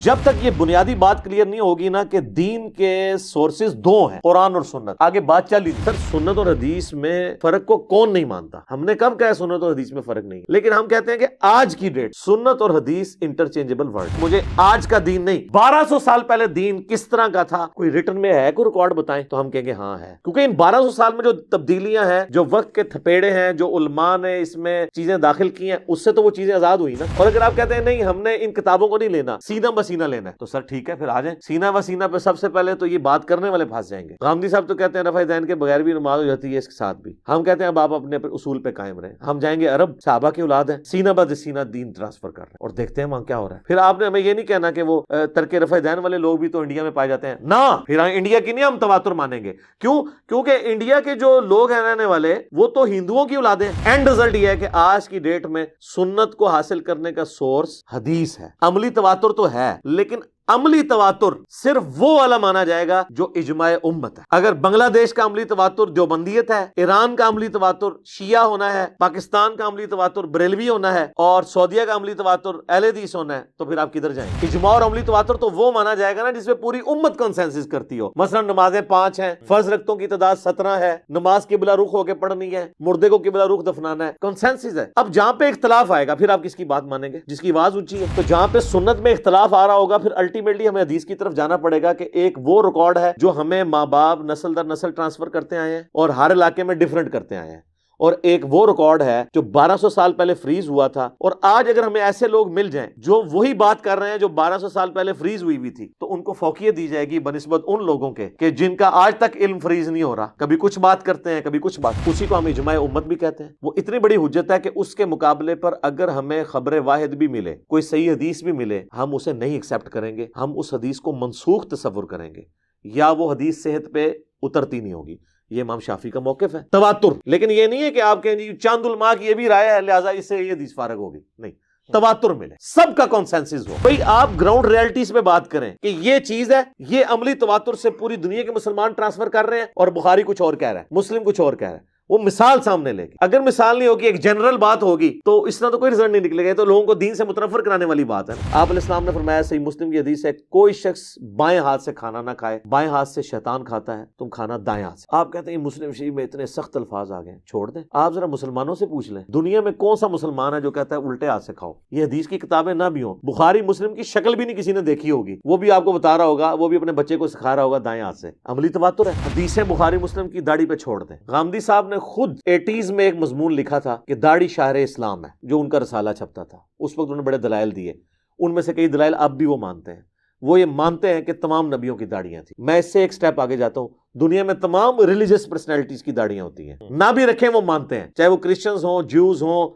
جب تک یہ بنیادی بات کلیئر نہیں ہوگی نا کہ دین کے سورسز دو ہیں، قرآن اور سنت، آگے بات چل ہی نہیں۔ سر سنت اور حدیث میں فرق کو کون نہیں مانتا؟ ہم نے کب کہا سنت اور حدیث میں فرق نہیں، لیکن ہم کہتے ہیں کہ آج کی ڈیٹ سنت اور حدیث انٹرچینجبل ورڈ۔ مجھے آج کا دین نہیں، 1200 سال پہلے دین کس طرح کا تھا، کوئی ریٹن میں ہے، کوئی ریکارڈ بتائیں تو ہم کہیں گے ہاں ہے، کیونکہ ان 1200 سال میں جو تبدیلیاں ہیں، جو وقت کے تھپیڑے ہیں، جو علماء نے اس میں چیزیں داخل کی ہیں، اس سے تو وہ چیزیں آزاد ہوئی نا۔ اور اگر آپ کہتے ہیں نہیں ہم نے ان کتابوں کو نہیں لینا، سینہ بسینہ لینا ہے، تو سر ٹھیک ہے، پھر آ جائیں سینہ بسینہ پہ۔ سب سے پہلے تو یہ بات کرنے والے پھنس جائیں گے۔ غامدی صاحب تو کہتے ہیں رفع ذہن کے بغیر بھی نماز ہو جاتی ہے، اس کے ساتھ بھی ہم کہتے ہیں اب آپ اپنے اصول پہ قائم رہیں۔ ہم جائیں گے عرب، صحابہ کی اولاد ہیں، سینہ بد سینہ دین ٹرانسفر کر رہے ہیں، اور دیکھتے ہیں وہاں کیا ہو رہا ہے۔ پھر آپ نے ہمیں یہ نہیں کہنا کہ وہ ترک رفع ذہن والے لوگ بھی تو انڈیا میں پائے جاتے ہیں نا، پھر انڈیا کی نہیں ہم تواتر مانیں گے۔ کیوں؟ کیونکہ انڈیا کے جو لوگ ہیں رہنے والے، وہ تو ہندوؤں کی اولادیں۔ اینڈ رزلٹ یہ ہے کہ آج کی ڈیٹ میں سنت کو حاصل کرنے کا سورس حدیث ہے۔ عملی تواتر تو ہے، لیکن عملی تواتر صرف وہ والا مانا جائے گا جو اجماع امت ہے۔ اگر بنگلہ دیش کا عملی تواتر دیوبندیت ہے، ایران کا عملی تواتر شیعہ ہونا ہے، پاکستان کا عملی تواتر بریلوی ہونا ہے، اور سعودیہ کا عملی تواتر اہل حدیث ہونا ہے، تو پھر آپ کدھر جائیں؟ اجماع اور عملی تواتر تو وہ مانا جائے گا نا جس میں پوری امت کنسنسس کرتی ہو۔ مثلا نمازیں 5 ہیں، فرض رکعتوں کی تعداد 17 ہے، نماز قبلہ رخ ہو کے پڑھنی ہے، مردے کو قبلہ رخ دفنانا ہے، کنسنسس ہے۔ اب جہاں پہ اختلاف آئے گا پھر آپ کس کی بات مانیں گے؟ جس کی آواز اونچی ہے۔ تو جہاں پہ سنت میں اختلاف آ رہا ہوگا، پھر الٹیمیٹلی ہمیں حدیث کی طرف جانا پڑے گا کہ ایک وہ ریکارڈ ہے جو ہمیں ماں باپ نسل در نسل ٹرانسفر کرتے آئے ہیں اور ہر علاقے میں ڈیفرنٹ کرتے آئے ہیں، اور ایک وہ ریکارڈ ہے جو 1200 سال پہلے فریز ہوا تھا۔ اور آج اگر ہمیں ایسے لوگ مل جائیں جو وہی بات کر رہے ہیں جو 1200 سال پہلے فریز ہوئی تھی، تو ان کو فوقیت دی جائے گی بنسبت ان لوگوں کے کہ جن کا آج تک علم فریز نہیں ہو رہا، کبھی کچھ بات کرتے ہیں کبھی کچھ بات۔ اسی کو ہم اجماع امت بھی کہتے ہیں۔ وہ اتنی بڑی حجت ہے کہ اس کے مقابلے پر اگر ہمیں خبر واحد بھی ملے، کوئی صحیح حدیث بھی ملے، ہم اسے نہیں ایکسیپٹ کریں گے، ہم اس حدیث کو منسوخ تصور کریں گے، یا وہ حدیث صحت پہ اترتی نہیں ہوگی۔ یہ امام شافعی کا موقف ہے تواتر۔ لیکن یہ نہیں ہے کہ آپ کہیں جی چاند علماء کی یہ بھی رائے ہے لہٰذا اس سے یہ حدیث فارغ ہوگی، نہیں، تواتر ملے، سب کا کنسنسس ہو۔ بھئی آپ گراؤنڈ ریالٹیز پہ بات کریں کہ یہ چیز ہے، یہ عملی تواتر سے پوری دنیا کے مسلمان ٹرانسفر کر رہے ہیں، اور بخاری کچھ اور کہہ رہا ہے، مسلم کچھ اور کہہ رہا ہے۔ وہ مثال سامنے لے کے، اگر مثال نہیں ہوگی، ایک جنرل بات ہوگی، تو اس طرح تو کوئی رزلٹ نہیں نکلے گا۔ تو لوگوں کو دین سے متنفر کرانے والی بات ہے۔ آپ علیہ السلام نے فرمایا، صحیح مسلم کی حدیث ہے، کوئی شخص بائیں ہاتھ سے کھانا نہ کھائے، بائیں ہاتھ سے شیطان کھاتا ہے، تم کھانا دائیں ہاتھ سے۔ آپ کہتے ہیں مسلم شریف میں اتنے سخت الفاظ آ گئے، چھوڑ دیں۔ آپ ذرا مسلمانوں سے پوچھ لیں، دنیا میں کون سا مسلمان ہے جو کہتا ہے الٹے ہاتھ سے کھاؤ؟ یہ حدیث کی کتابیں نہ بھی ہوں، بخاری مسلم کی شکل بھی نہیں کسی نے دیکھی ہوگی، وہ بھی آپ کو بتا رہا ہوگا، وہ بھی اپنے بچے کو سکھا رہا ہوگا دائیں ہاتھ سے۔ عملی تواتر ہے۔ حدیثیں بخاری مسلم کی داڑھی پہ چھوڑ دیں۔ غامدی صاحب نے خود 80s میں ایک مضمون لکھا تھا کہ داڑھی شاہر اسلام ہے، جو ان کا رسالہ چھپتا تھا۔ اس وقت انہوں نے بڑے دلائل دیے، ان میں سے کئی دلائل اب بھی وہ مانتے ہیں۔ وہ یہ مانتے ہیں کہ تمام نبیوں کی داڑیاں تھیں۔ میں اس سے ایک سٹیپ آگے جاتا ہوں، دنیا میں تمام ریلیجس پرسنالٹیز کی داڑیاں ہوتی ہیں، نہ بھی رکھیں وہ مانتے ہیں، چاہے وہ کرسچنز ہوں، جیوز ہوں،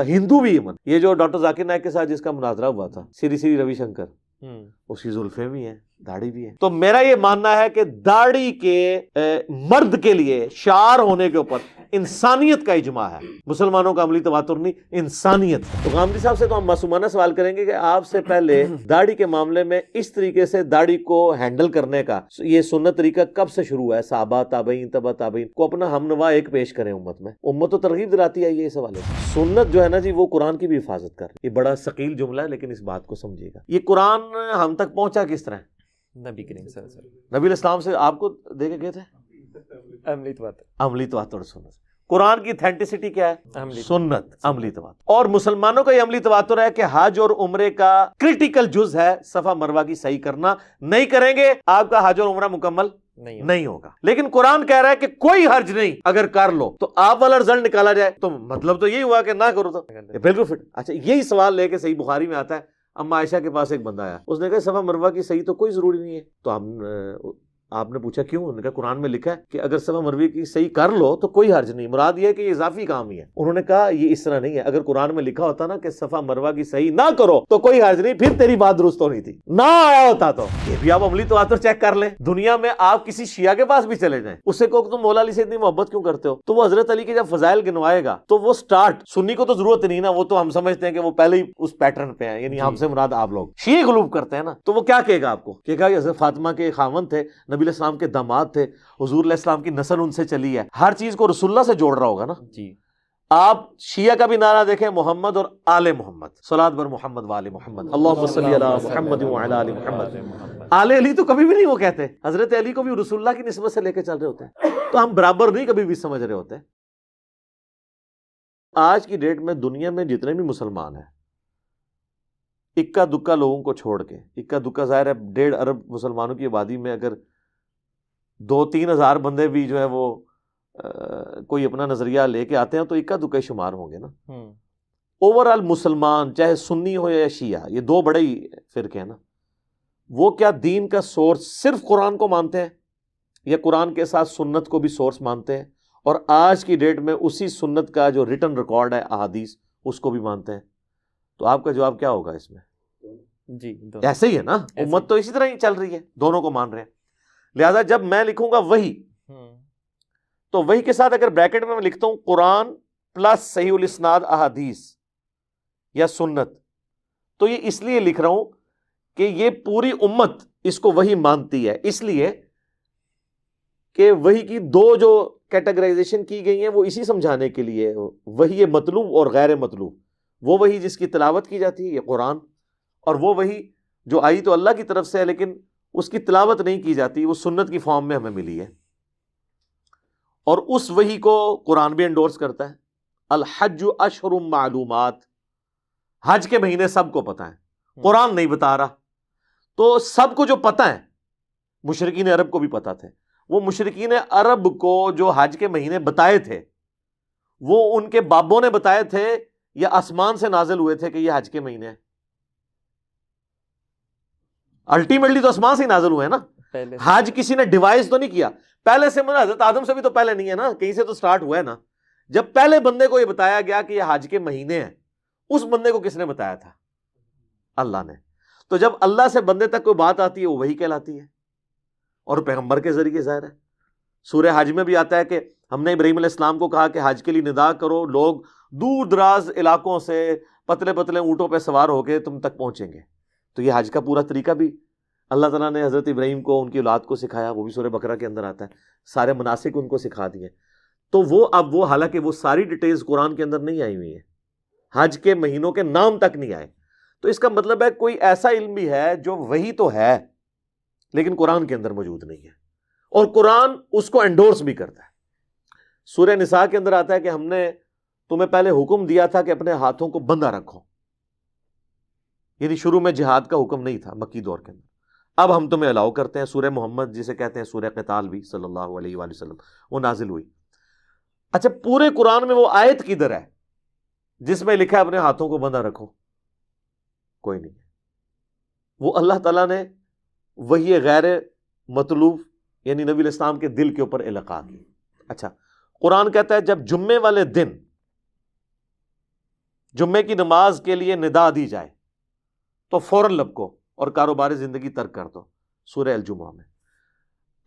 ہندو بھی ایون۔ یہ جو ڈاکٹر ذاکر نائک کے ساتھ جس کا مناظرہ ہوا تھا، سری سری روی شنکر، اس کی زلفیں بھی ہیں، داڑھی بھی ہے۔ تو میرا یہ ماننا ہے کہ داڑھی کے مرد کے لیے شعار ہونے کے اوپر انسانیت کا اجماع ہے، مسلمانوں کا عملی تواتر نہیں، انسانیت۔ تو غامدی صاحب سے تو ہم معصومانہ سوال کریں گے کہ آپ سے پہلے داڑھی کے معاملے میں اس طریقے سے داڑھی کو ہینڈل کرنے کا یہ سنت طریقہ کب سے شروع ہوا ہے؟ صحابہ، تابعین، تبع تابعین کو اپنا ہم نوا ایک پیش کریں امت میں۔ امت تو ترغیب دلاتی آئی ہے اس حوالے سے۔ سنت جو ہے نا جی، وہ قرآن کی بھی حفاظت کر رہی ہے۔ یہ بڑا ثقیل جملہ ہے، لیکن اس بات کو سمجھیے گا، یہ قرآن ہم تک پہنچا کس طرح؟ نبی کریم صلی اللہ علیہ وسلم، نبی علیہ السلام سے آپ کو دے کے گئے تھے عملی تواتر، عملی تواتر سنت۔ قرآن کی اتھینٹسٹی کیا ہے؟ عملی سنت، عملی تواتر۔ اور مسلمانوں کا یہ عملی تواتر ہے کہ حج اور عمرے کا کرٹیکل جز ہے صفا مروہ کی صحیح کرنا، نہیں کریں گے آپ کا حج اور عمرہ مکمل نہیں ہوگا۔ لیکن قرآن کہہ رہا ہے کہ کوئی حرج نہیں اگر کر لو، تو آپ والا رزلٹ نکالا جائے تو مطلب تو یہی ہوا کہ نہ کرو تو بالکل فٹ۔ اچھا، یہی سوال لے کے صحیح بخاری میں آتا ہے، اما عائشہ کے پاس ایک بندہ آیا، اس نے کہا صفا مروہ کی صحیح تو کوئی ضروری نہیں ہے۔ تو آپ نے پوچھا کیوں؟ انہوں نے کہا قرآن میں لکھا ہے کہ اگر صفا مروہ کی صحیح کر لو تو کوئی حرج نہیں، مراد یہ ہے کہ یہ اضافی کام ہی ہے۔ انہوں نے کہا یہ اس طرح نہیں ہے، اگر قرآن میں لکھا ہوتا نا کہ صفا مروہ کی صحیح نہ کرو تو کوئی حرج نہیں، پھر تیری بات درست ہونی تھی، نہ آیا ہوتا تو۔ یہ بھی آپ عملی تواتر چیک کر لیں، دنیا میں آپ کسی شیعہ کے پاس بھی چلے جائیں، اس سے کہو تم مولا علی سے اتنی محبت کیوں کرتے ہو، تو وہ حضرت علی کے جب فضائل گنوائے گا تو وہ سٹارٹ، سنی کو تو ضرورت نہیں نا، وہ تو ہم سمجھتے ہیں کہ وہ پہلے ہی اس پیٹرن پہ ہیں، یعنی ہم سے مراد آپ لوگ شیعہ غلوب کرتے ہیں نا، تو وہ کیا کہے گا آپ کو؟ کہے گا کہ حضرت فاطمہ کے خاوند تھے، نبی علیہ السلام کے داماد تھے، حضور علیہ السلام کی نسل ان سے چلی ہے، ہر چیز کو رسول اللہ سے جوڑ رہا ہوگا نا۔ جی، آپ شیعہ کا بھی نعرہ دیکھیں محمد اور آل محمد، صلاۃ بر محمد و آل محمد، اللہم صلی علی محمد و علی آل محمد۔ آل علی تو کبھی بھی نہیں وہ کہتے، حضرت علی کو بھی رسول اللہ کی نسبت سے لے کے چل رہے ہوتے ہیں، تو ہم برابر نہیں کبھی بھی سمجھ رہے ہوتے۔ آج کی ڈیٹ میں دنیا میں جتنے بھی مسلمان ہیں، اکا دکا لوگوں کو چھوڑ کے، اکا دکا ظاہر ہے 1.5 ارب مسلمانوں کی آبادی میں اگر 2-3 ہزار بندے بھی جو ہے وہ کوئی اپنا نظریہ لے کے آتے ہیں تو اکا دکا شمار ہوں گے نا۔ اوور آل مسلمان چاہے سنی ہو یا شیعہ، یہ 2 بڑے ہی فرقے ہیں نا، وہ کیا دین کا سورس صرف قرآن کو مانتے ہیں یا قرآن کے ساتھ سنت کو بھی سورس مانتے ہیں، اور آج کی ڈیٹ میں اسی سنت کا جو ریٹن ریکارڈ ہے احادیث اس کو بھی مانتے ہیں؟ تو آپ کا جواب کیا ہوگا اس میں؟ جی ایسے ہی ہے نا، امت تو اسی طرح ہی چل رہی ہے، دونوں کو مان رہے ہیں۔ لہذا جب میں لکھوں گا وحی، تو وحی کے ساتھ اگر بریکٹ میں لکھتا ہوں قرآن پلس صحیح الاسناد احادیث یا سنت، تو یہ اس لیے لکھ رہا ہوں کہ یہ پوری امت اس کو وحی مانتی ہے، اس لیے کہ وحی کی 2 جو کیٹیگرائزیشن کی گئی ہیں وہ اسی سمجھانے کے لیے، وحی مطلوب اور غیر مطلوب۔ وہ وحی جس کی تلاوت کی جاتی ہے یہ قرآن، اور وہ وحی جو آئی تو اللہ کی طرف سے ہے لیکن اس کی تلاوت نہیں کی جاتی، وہ سنت کی فارم میں ہمیں ملی ہے، اور اس وحی کو قرآن بھی انڈورس کرتا ہے۔ الحج اشہر معلومات، حج کے مہینے سب کو پتہ ہیں، قرآن نہیں بتا رہا، تو سب کو جو پتہ ہے، مشرکین عرب کو بھی پتہ تھے، وہ مشرکین عرب کو جو حج کے مہینے بتائے تھے وہ ان کے بابوں نے بتائے تھے یا آسمان سے نازل ہوئے تھے کہ یہ حج کے مہینے ہیں؟ الٹیمیٹلی تو آسمان سے ہی نازل ہوئے ہیں نا، حج کسی نے ڈیوائز تو نہیں کیا پہلے سے، حضرت آدم سے بھی تو پہلے نہیں ہے نا، کہیں سے تو سٹارٹ ہوا ہے نا۔ جب پہلے بندے کو یہ بتایا گیا کہ یہ حج کے مہینے ہیں، اس بندے کو کس نے بتایا تھا؟ اللہ نے۔ تو جب اللہ سے بندے تک کوئی بات آتی ہے وہ وہی کہلاتی ہے، اور پیغمبر کے ذریعے ظاہر ہے۔ سورہ حج میں بھی آتا ہے کہ ہم نے ابراہیم علیہ السلام کو کہا کہ حج کے لیے ندا کرو، لوگ دور دراز علاقوں سے پتلے پتلے اونٹوں پہ سوار ہو کے تم تک پہنچیں گے۔ تو یہ حج کا پورا طریقہ بھی اللہ تعالیٰ نے حضرت ابراہیم کو ان کی اولاد کو سکھایا، وہ بھی سورہ بقرہ کے اندر آتا ہے، سارے مناسک ان کو سکھا دیے۔ تو وہ اب وہ حالانکہ وہ ساری ڈیٹیلز قرآن کے اندر نہیں آئی ہوئی ہیں، حج کے مہینوں کے نام تک نہیں آئے، تو اس کا مطلب ہے کوئی ایسا علم بھی ہے جو وہی تو ہے لیکن قرآن کے اندر موجود نہیں ہے، اور قرآن اس کو انڈورس بھی کرتا ہے۔ سورہ نساء کے اندر آتا ہے کہ ہم نے تمہیں پہلے حکم دیا تھا کہ اپنے ہاتھوں کو بندھا رکھو، یعنی شروع میں جہاد کا حکم نہیں تھا مکی دور کے اندر، اب ہم تمہیں الاؤ کرتے ہیں۔ سورہ محمد جسے کہتے ہیں سورہ قتال بھی، صلی اللہ علیہ وآلہ وسلم، وہ نازل ہوئی۔ اچھا پورے قرآن میں وہ آیت کدھر ہے جس میں لکھا ہے اپنے ہاتھوں کو بندھا رکھو؟ کوئی نہیں ہے۔ وہ اللہ تعالیٰ نے وہی غیر مطلوب یعنی نبی علیہ السلام کے دل کے اوپر القاء کی۔ اچھا قرآن کہتا ہے جب جمعے والے دن جمعے کی نماز کے لیے ندا دی جائے تو فوراً لپکو اور کاروبار زندگی ترک کر دو، سورہ الجمعہ میں۔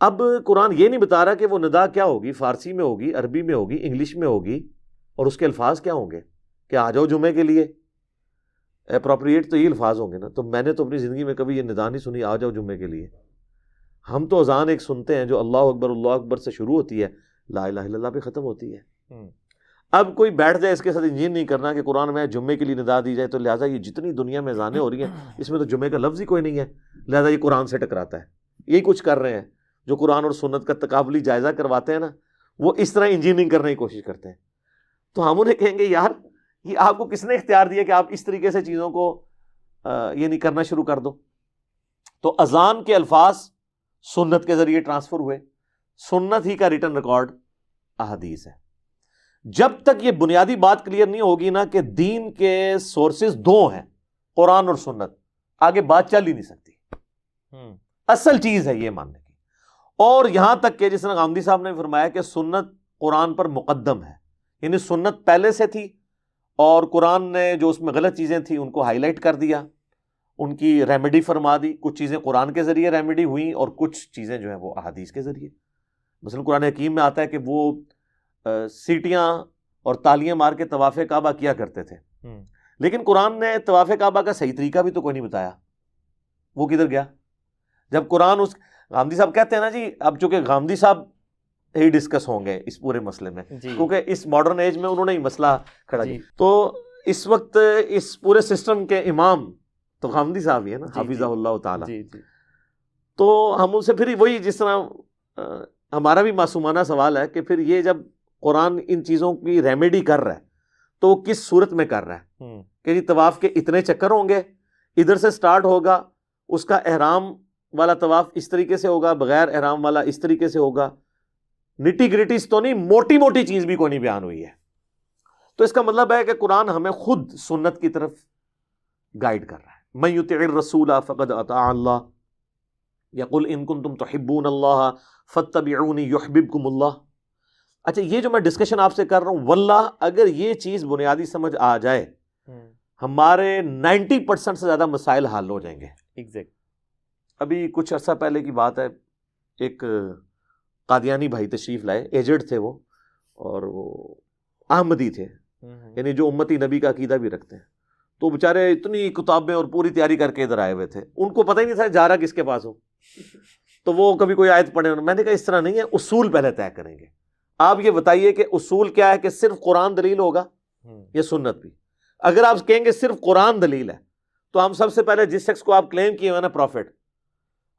اب قرآن یہ نہیں بتا رہا کہ وہ ندا کیا ہوگی، فارسی میں ہوگی، عربی میں ہوگی، انگلش میں ہوگی، اور اس کے الفاظ کیا ہوں گے کہ آ جاؤ جمعے کے لیے، اپروپریٹ تو یہ الفاظ ہوں گے نا۔ تو میں نے تو اپنی زندگی میں کبھی یہ ندا نہیں سنی آ جاؤ جمعے کے لیے۔ ہم تو اذان ایک سنتے ہیں جو اللہ اکبر سے شروع ہوتی ہے، لا الہ الا اللہ پہ ختم ہوتی ہے۔ اب کوئی بیٹھ جائے اس کے ساتھ انجین نہیں کرنا کہ قرآن میں جمعے کے لیے ندا دی جائے، تو لہٰذا یہ جتنی دنیا میں اذانیں ہو رہی ہیں اس میں تو جمعے کا لفظ ہی کوئی نہیں ہے، لہٰذا یہ قرآن سے ٹکراتا ہے۔ یہی کچھ کر رہے ہیں جو قرآن اور سنت کا تقابلی جائزہ کرواتے ہیں نا، وہ اس طرح انجینئرنگ کرنے کی کوشش کرتے ہیں۔ تو ہم انہیں کہیں گے یار یہ آپ کو کس نے اختیار دیا کہ آپ اس طریقے سے چیزوں کو یہ نہیں کرنا شروع کر دو؟ تو اذان کے الفاظ سنت کے ذریعے ٹرانسفر ہوئے، سنت ہی کا ریٹن ریکارڈ احادیث ہے۔ جب تک یہ بنیادی بات کلیئر نہیں ہوگی نا کہ دین کے سورسز 2 ہیں، قرآن اور سنت، آگے بات چل ہی نہیں سکتی۔ اصل چیز ہے یہ ماننے کی۔ اور یہاں تک کہ جس طرح غامدی صاحب نے فرمایا کہ سنت قرآن پر مقدم ہے، یعنی سنت پہلے سے تھی اور قرآن نے جو اس میں غلط چیزیں تھیں ان کو ہائی لائٹ کر دیا، ان کی ریمیڈی فرما دی۔ کچھ چیزیں قرآن کے ذریعے ریمیڈی ہوئیں اور کچھ چیزیں جو ہیں وہ احادیث کے ذریعے۔ مثلا قرآن حکیم میں آتا ہے کہ وہ سیٹیاں اور تالیاں مار کے طواف کعبہ کیا کرتے تھے، لیکن قرآن نے طواف کعبہ کا صحیح طریقہ بھی تو کوئی نہیں بتایا، وہ کدھر گیا؟ جب قرآن اس غامدی صاحب کہتے ہیں نا جی، اب چونکہ غامدی صاحب ہی ڈسکس ہوں گے اس پورے مسئلے میں، جی کیونکہ اس ماڈرن ایج میں انہوں نے ہی مسئلہ کھڑا جی کیا۔ تو اس وقت اس پورے سسٹم کے امام تو غامدی صاحب ہی ہے نا، جی حافظہ اللہ تعالی۔ جی جی تو ہم ان سے پھر وہی جس طرح ہمارا بھی معصومانہ سوال ہے کہ پھر یہ جب قرآن ان چیزوں کی ریمیڈی کر رہا ہے تو وہ کس صورت میں کر رہا ہے کہ جی طواف کے اتنے چکر ہوں گے، ادھر سے سٹارٹ ہوگا، اس کا احرام والا طواف اس طریقے سے ہوگا، بغیر احرام والا اس طریقے سے ہوگا، نٹی گریٹیز تو نہیں، موٹی موٹی چیز بھی کوئی نہیں بیان ہوئی ہے۔ تو اس کا مطلب ہے کہ قرآن ہمیں خود سنت کی طرف گائیڈ کر رہا ہے۔ من یطع الرسول فقد اطاع اللہ، یقول ان کنتم تحبون اللہ فاتبعونی یحببکم اللہ۔ اچھا یہ جو میں ڈسکشن آپ سے کر رہا ہوں، واللہ اگر یہ چیز بنیادی سمجھ آ جائے ہمارے 90% سے زیادہ مسائل حل ہو جائیں گے۔ ایگزیکٹ۔ ابھی کچھ عرصہ پہلے کی بات ہے، ایک قادیانی بھائی تشریف لائے، ایجڈ تھے وہ، اور وہ احمدی تھے، یعنی جو امتی نبی کا عقیدہ بھی رکھتے ہیں۔ تو بیچارے اتنی کتابیں اور پوری تیاری کر کے ادھر آئے ہوئے تھے، ان کو پتہ ہی نہیں تھا جا رہا کس کے پاس ہو۔ تو وہ کبھی کوئی آیت پڑھے، میں نے کہا اس طرح نہیں ہے، اصول پہلے طے کریں گے۔ آپ یہ بتائیے کہ اصول کیا ہے، کہ صرف قرآن دلیل ہوگا یا سنت بھی؟ اگر آپ کہیں گے صرف قرآن دلیل ہے تو ہم سب سے پہلے جس شخص کو آپ کلیم کیے ہوئے نا پروفٹ،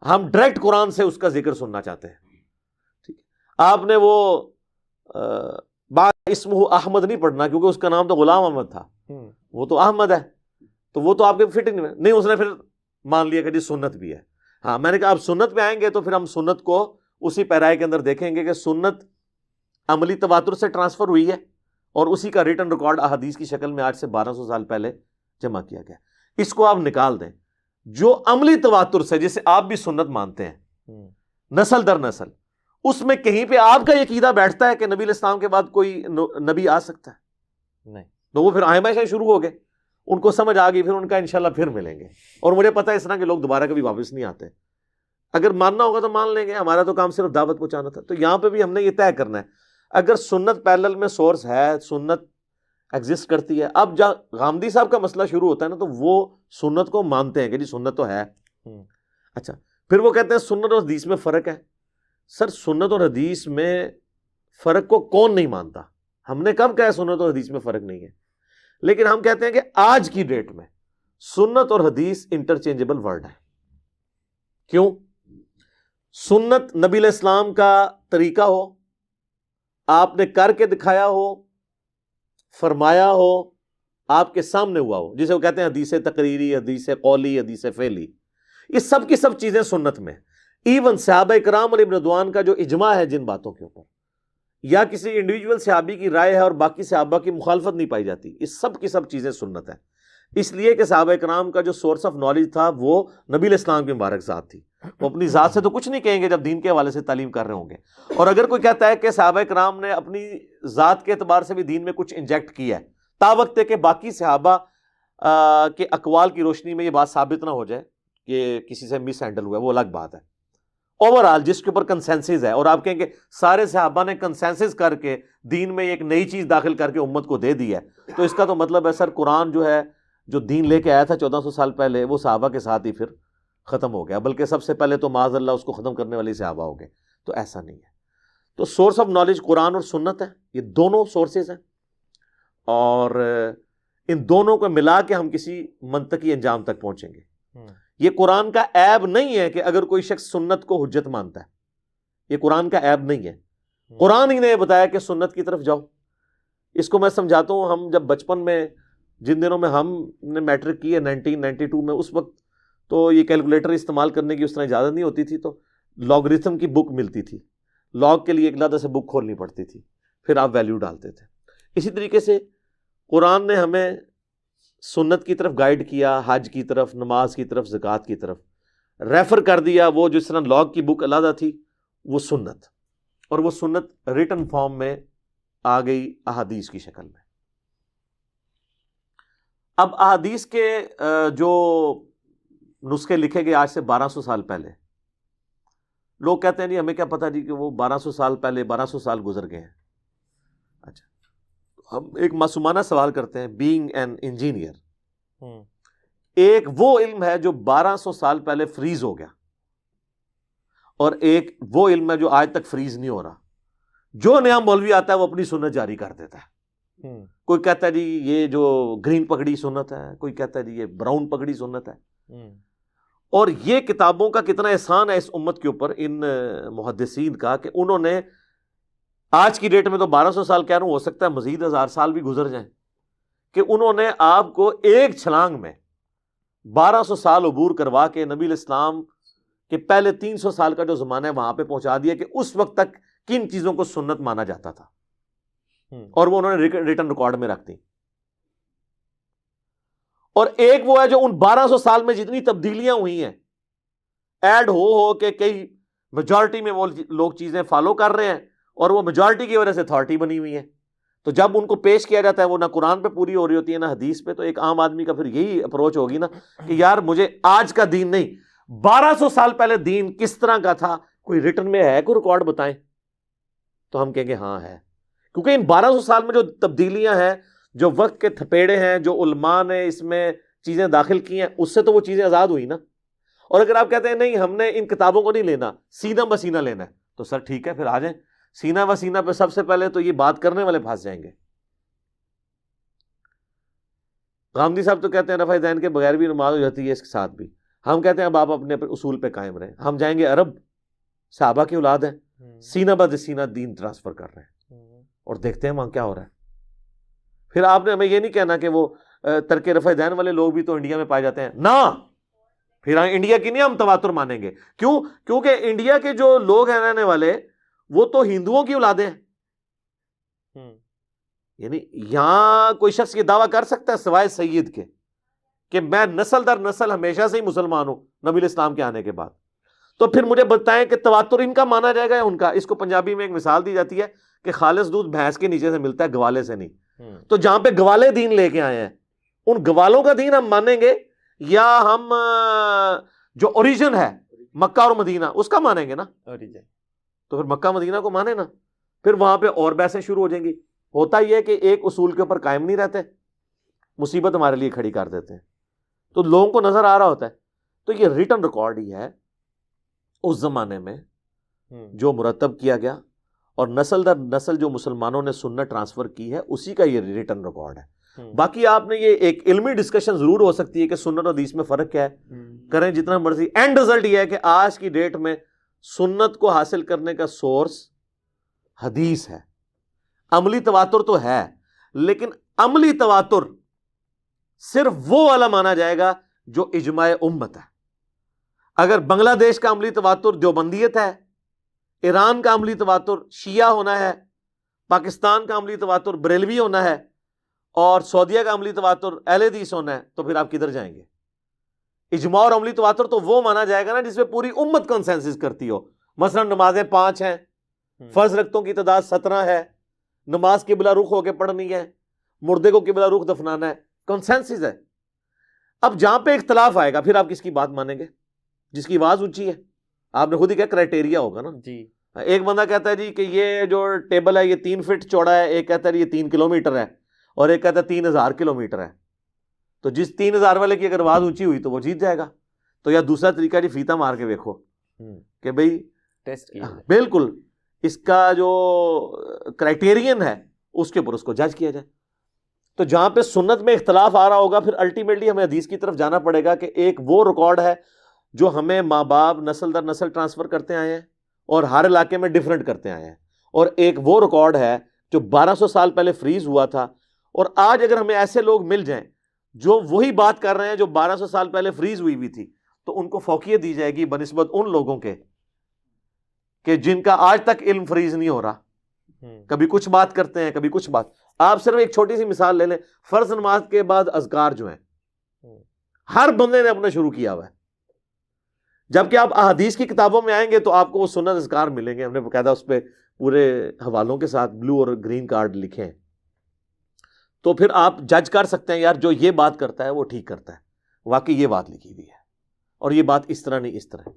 ہم ڈائریکٹ قرآن سے اس کا ذکر سننا چاہتے ہیں۔ ٹھیک ہے، آپ نے وہ اسمہ احمد نہیں پڑھنا کیونکہ اس کا نام تو غلام احمد تھا، وہ تو احمد ہے، تو وہ تو آپ کے فٹنگ میں نہیں۔ اس نے پھر مان لیا کہ جی سنت بھی ہے۔ ہاں میں نے کہا آپ سنت پہ آئیں گے تو پھر ہم سنت کو اسی پیرائے کے اندر دیکھیں گے کہ سنت عملی تواتر سے ٹرانسفر ہوئی ہے اور اسی کا ریٹن ریکارڈ احادیث کی شکل میں آج سے 1200 سال پہلے جمع کیا گیا۔ اس کو آپ نکال دیں، جو عملی تواتر سے جسے آپ بھی سنت مانتے ہیں نسل در نسل، اس میں کہیں پہ آپ کا یہ عقیدہ بیٹھتا ہے کہ نبی علیہ السلام کے بعد کوئی نبی آ سکتا ہے؟ نہیں۔ تو وہ پھر آئمہ سے شروع ہو گئے، ان کو سمجھ آ گئی، پھر ان کا انشاءاللہ پھر ملیں گے۔ اور مجھے پتہ ہے اس طرح کے لوگ دوبارہ کبھی واپس نہیں آتے۔ اگر ماننا ہوگا تو مان لیں گے، ہمارا تو کام صرف دعوت پہنچانا تھا۔ تو یہاں پہ بھی ہم نے یہ طے کرنا ہے، اگر سنت پیرلل میں سورس ہے، سنت ایگزسٹ کرتی ہے۔ اب جب غامدی صاحب کا مسئلہ شروع ہوتا ہے نا تو وہ سنت کو مانتے ہیں کہ جی سنت تو ہے۔ اچھا پھر وہ کہتے ہیں سنت اور حدیث میں فرق ہے۔ سر سنت اور حدیث میں فرق کو کون نہیں مانتا؟ ہم نے کب کہا سنت اور حدیث میں فرق نہیں ہے؟ لیکن ہم کہتے ہیں کہ آج کی ڈیٹ میں سنت اور حدیث انٹرچینجبل ورڈ ہے۔ کیوں؟ سنت نبی علیہ السلام کا طریقہ ہو، آپ نے کر کے دکھایا ہو، فرمایا ہو، آپ کے سامنے ہوا ہو، جسے وہ کہتے ہیں حدیث تقریری، حدیث قولی، حدیث فعلی، یہ سب کی سب چیزیں سنت میں۔ ایون صحابہ کرام اور ابن رضوان کا جو اجماع ہے جن باتوں کے اوپر، یا کسی انڈیویجول صحابی کی رائے ہے اور باقی صحابہ کی مخالفت نہیں پائی جاتی، یہ سب کی سب چیزیں سنت ہیں۔ اس لیے کہ صحابہ کرام کا جو سورس آف نالج تھا وہ نبی علیہ السلام کی مبارک ذات تھی۔ وہ اپنی ذات سے تو کچھ نہیں کہیں گے جب دین کے حوالے سے تعلیم کر رہے ہوں گے۔ اور اگر کوئی کہتا ہے کہ صحابہ کرام نے اپنی ذات کے اعتبار سے بھی دین میں کچھ انجیکٹ کیا ہے، تا وقت ہے کہ باقی صحابہ کے اقوال کی روشنی میں یہ بات ثابت نہ ہو جائے کہ کسی سے مس ہینڈل ہوا ہے، وہ الگ بات ہے۔ اوورآل جس کے اوپر کنسنسس ہے، اور آپ کہیں کہ سارے صحابہ نے کنسنسس کر کے دین میں ایک نئی چیز داخل کر کے امت کو دے دی ہے، تو اس کا تو مطلب ہے سر قرآن جو ہے جو دین لے کے آیا تھا 1400 سال پہلے، وہ صحابہ کے ساتھ ہی پھر ختم ہو گیا، بلکہ سب سے پہلے تو معاذ اللہ اس کو ختم کرنے والے صحابہ ہو گئے۔ تو ایسا نہیں ہے۔ تو سورس آف نالج قرآن اور سنت ہے، یہ دونوں سورسز ہیں، اور ان دونوں کو ملا کے ہم کسی منطقی انجام تک پہنچیں گے۔ یہ قرآن کا عیب نہیں ہے کہ اگر کوئی شخص سنت کو حجت مانتا ہے، یہ قرآن کا عیب نہیں ہے۔ قرآن ہی نے بتایا کہ سنت کی طرف جاؤ۔ اس کو میں سمجھاتا ہوں، ہم جب بچپن میں جن دنوں میں ہم نے میٹرک کی ہے 1992 میں، اس وقت تو یہ کیلکولیٹر استعمال کرنے کی اس طرح اجازت نہیں ہوتی تھی، تو لاگرتھم کی بک ملتی تھی، لاگ کے لیے ایک علیحدہ سے بک کھولنی پڑتی تھی، پھر آپ ویلیو ڈالتے تھے۔ اسی طریقے سے قرآن نے ہمیں سنت کی طرف گائیڈ کیا، حج کی طرف، نماز کی طرف، زکوٰۃ کی طرف ریفر کر دیا۔ وہ جس طرح لاگ کی بک علیحدہ تھی وہ سنت، اور وہ سنت ریٹن فارم میں آ گئی احادیث کی شکل میں۔ اب احادیث کے جو نسخے لکھے گئے آج سے 1200 سال پہلے، لوگ کہتے ہیں نہیں ہمیں کیا پتہ جی کہ وہ 1200 سال پہلے 1200 سال گزر گئے ہیں۔ اچھا ہم ایک معصومانہ سوال کرتے ہیں، بینگ این انجینئر، ایک وہ علم ہے جو 1200 سال پہلے فریز ہو گیا، اور ایک وہ علم ہے جو آج تک فریز نہیں ہو رہا۔ جو نیا مولوی آتا ہے وہ اپنی سنت جاری کر دیتا ہے. کوئی کہتا ہے جی یہ جو گرین پگڑی سنت ہے, کوئی کہتا ہے جی یہ براؤن پگڑی سنت ہے. اور یہ کتابوں کا کتنا احسان ہے اس امت کے اوپر, ان محدثین کا, کہ انہوں نے آج کی ڈیٹ میں تو 1200 سال کہہ رہا ہوں, ہو سکتا ہے مزید 1000 سال بھی گزر جائیں, کہ انہوں نے آپ کو ایک چھلانگ میں 1200 سال عبور کروا کے نبی الاسلام کہ پہلے 300 سال کا جو زمانہ ہے وہاں پہ پہنچا دیا کہ اس وقت تک کن چیزوں کو سنت مانا جاتا تھا, اور وہ انہوں نے ریٹن ریکارڈ میں رکھ دی. اور ایک وہ ہے جو ان 1200 سال میں جتنی تبدیلیاں ہوئی ہیں, ایڈ ہو کے کئی میجورٹی میں وہ لوگ چیزیں فالو کر رہے ہیں, اور وہ میجورٹی کی وجہ سے اتھارٹی بنی ہوئی ہے. تو جب ان کو پیش کیا جاتا ہے وہ نہ قرآن پہ پوری ہو رہی ہوتی ہے نہ حدیث پہ, تو ایک عام آدمی کا پھر یہی اپروچ ہوگی نا کہ یار مجھے آج کا دین نہیں, 1200 سال پہلے دین کس طرح کا تھا, کوئی ریٹن میں ہے, کوئی ریکارڈ بتائیں. تو ہم کہیں گے ہاں ہے, کیونکہ ان 1200 سال میں جو تبدیلیاں ہیں, جو وقت کے تھپیڑے ہیں, جو علماء نے اس میں چیزیں داخل کی ہیں, اس سے تو وہ چیزیں آزاد ہوئی نا. اور اگر آپ کہتے ہیں نہیں ہم نے ان کتابوں کو نہیں لینا, سینہ بسینہ لینا ہے, تو سر ٹھیک ہے پھر آ جائیں. سینہ بسینہ پہ سب سے پہلے تو یہ بات کرنے والے پھنس جائیں گے. غامدی صاحب تو کہتے ہیں رفع ذہن کے بغیر بھی نماز ہو جاتی ہے, اس کے ساتھ بھی. ہم کہتے ہیں اب آپ اپنے اصول پہ قائم رہیں. ہم جائیں گے عرب, صحابہ کی اولاد ہیں, سینہ بد سینہ دین ٹرانسفر کر رہے ہیں, اور دیکھتے ہیں وہاں کیا ہو رہا ہے. پھر آپ نے ہمیں یہ نہیں کہنا کہ وہ ترک رفع ذہن والے لوگ بھی تو انڈیا میں پائے جاتے ہیں نا. پھر انڈیا کی نہیں ہم تواتر مانیں گے. کیوں؟ کیونکہ انڈیا کے جو لوگ ہیں رہنے والے وہ تو ہندوؤں کی اولادیں ہیں. یعنی یہاں کوئی شخص یہ دعویٰ کر سکتا ہے سوائے سید کے کہ میں نسل در نسل ہمیشہ سے ہی مسلمان ہوں نبی الاسلام کے آنے کے بعد. تو پھر مجھے بتائیں کہ تواتر ان کا مانا جائے گا یا ان کا؟ اس کو پنجابی میں ایک مثال دی جاتی ہے کہ خالص دودھ بھینس کے نیچے سے ملتا ہے, گوالے سے نہیں. تو جہاں پہ گوالے دین لے کے آئے ہیں ان گوالوں کا دین ہم مانیں گے, یا ہم جو اوریجن ہے مکہ اور مدینہ اس کا مانیں گے نا؟ تو پھر مکہ مدینہ کو مانے نا. پھر وہاں پہ اور بحثیں شروع ہو جائیں گی. ہوتا یہ ہے کہ ایک اصول کے اوپر قائم نہیں رہتے, مصیبت ہمارے لیے کھڑی کر دیتے ہیں. تو لوگوں کو نظر آ رہا ہوتا ہے. تو یہ ریٹن ریکارڈ ہی ہے اس زمانے میں جو مرتب کیا گیا, اور نسل در نسل جو مسلمانوں نے سنت ٹرانسفر کی ہے اسی کا یہ ریٹن ریکارڈ ہے. باقی آپ نے یہ ایک علمی ڈسکشن ضرور ہو سکتی ہے کہ سنت اور حدیث میں فرق کیا ہے, کریں جتنا مرضی. اینڈ رزلٹ یہ ہے کہ آج کی ڈیٹ میں سنت کو حاصل کرنے کا سورس حدیث ہے. عملی تواتر تو ہے, لیکن عملی تواتر صرف وہ والا مانا جائے گا جو اجماع امت ہے. اگر بنگلہ دیش کا عملی تواتر دیوبندیت ہے, ایران کا عملی تواتر شیعہ ہونا ہے, پاکستان کا عملی تواتر بریلوی ہونا ہے, اور سعودیہ کا عملی تواتر اہل حدیث ہونا ہے, تو پھر آپ کدھر جائیں گے؟ اجماع اور عملی تواتر تو وہ مانا جائے گا نا جس میں پوری امت کنسنسس کرتی ہو. مثلا نمازیں 5 ہیں, فرض رکعتوں کی تعداد 17 ہے, نماز قبلہ رخ ہو کے پڑھنی ہے, مردے کو قبلہ رخ دفنانا ہے, کنسنسس ہے. اب جہاں پہ اختلاف آئے گا پھر آپ کس کی بات مانیں گے؟ جس کی آواز اونچی ہے. آپ نے خود ہی کہا کرائٹیریا ہوگا نا جی. ایک بندہ کہتا ہے جی کہ یہ جو ٹیبل ہے یہ 3 فٹ چوڑا ہے, ایک کہتا ہے یہ 3 کلومیٹر ہے, اور ایک کہتا ہے 3000 کلومیٹر ہے. تو جس 3000 والے کی اگر آواز اونچی ہوئی تو وہ جیت جائے گا. تو یا دوسرا طریقہ جی فیتا مار کے دیکھو کہ بھئی ٹیسٹ کیا, بالکل اس کا جو کرائٹیرین ہے اس کے اوپر اس کو جج کیا جائے. تو جہاں پہ سنت میں اختلاف آ رہا ہوگا پھر الٹیمیٹلی ہمیں حدیث کی طرف جانا پڑے گا کہ ایک وہ ریکارڈ ہے جو ہمیں ماں باپ نسل در نسل ٹرانسفر کرتے آئے ہیں اور ہر علاقے میں ڈیفرنٹ کرتے آئے ہیں, اور ایک وہ ریکارڈ ہے جو 1200 سال پہلے فریز ہوا تھا. اور آج اگر ہمیں ایسے لوگ مل جائیں جو وہی بات کر رہے ہیں جو 1200 سال پہلے فریز ہوئی ہوئی تھی, تو ان کو فوقیت دی جائے گی بنسبت ان لوگوں کے کہ جن کا آج تک علم فریز نہیں ہو رہا. کبھی کچھ بات کرتے ہیں کبھی کچھ بات. آپ صرف ایک چھوٹی سی مثال لے لیں, فرض نماز کے بعد اذکار جو ہیں ہر بندے نے اپنا شروع کیا ہوا ہے, جبکہ آپ احادیث کی کتابوں میں آئیں گے تو آپ کو وہ سنت اذکار ملیں گے. ہم نے باقاعدہ اس پہ پورے حوالوں کے ساتھ بلو اور گرین کارڈ لکھے ہیں. تو پھر آپ جج کر سکتے ہیں یار جو یہ بات کرتا ہے وہ ٹھیک کرتا ہے, واقعی یہ بات لکھی ہوئی ہے, اور یہ بات اس طرح نہیں اس طرح.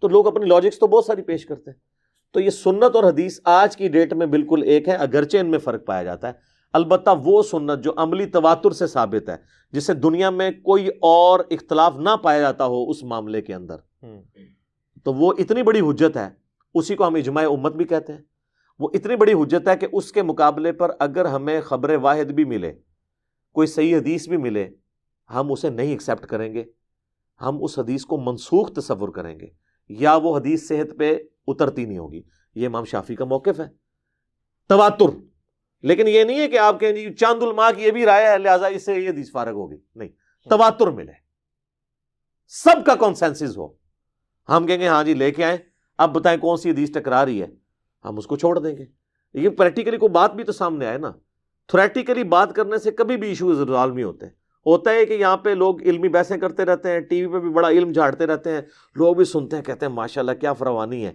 تو لوگ اپنی لاجکس تو بہت ساری پیش کرتے ہیں. تو یہ سنت اور حدیث آج کی ڈیٹ میں بالکل ایک ہے, اگرچہ ان میں فرق پایا جاتا ہے. البتہ وہ سنت جو عملی تواتر سے ثابت ہے, جسے دنیا میں کوئی اور اختلاف نہ پایا جاتا ہو اس معاملے کے اندر, تو وہ اتنی بڑی حجت ہے, اسی کو ہم اجماع امت بھی کہتے ہیں. وہ اتنی بڑی حجت ہے کہ اس کے مقابلے پر اگر ہمیں خبر واحد بھی ملے، کوئی صحیح حدیث بھی ملے، ہم اسے نہیں ایکسیپٹ کریں گے، ہم اس حدیث کو منسوخ تصور کریں گے، یا وہ حدیث صحت پہ اترتی نہیں ہوگی۔ یہ امام شافعی کا موقف ہے، تواتر۔ لیکن یہ نہیں ہے کہ آپ کہیں جی چاند الماء کی یہ بھی رائے ہے لہٰذا اس سے یہ حدیث فارغ ہوگی، نہیں، تواتر ملے، سب کا کنسنسس ہو، ہم کہیں گے ہاں جی لے کے آئیں، اب بتائیں کون سی حدیث ٹکرا رہی ہے، ہم اس کو چھوڑ دیں گے۔ یہ پریکٹیکلی کوئی بات بھی تو سامنے آئے نا، تھریٹیکلی بات کرنے سے کبھی بھی ایشوز ریزالو نہیں ہوتے۔ ہوتا ہے کہ یہاں پہ لوگ علمی بحثیں کرتے رہتے ہیں، ٹی وی پہ بھی بڑا علم جھاڑتے رہتے ہیں، لوگ بھی سنتے ہیں، کہتے ہیں ماشاءاللہ کیا فراوانی ہے۔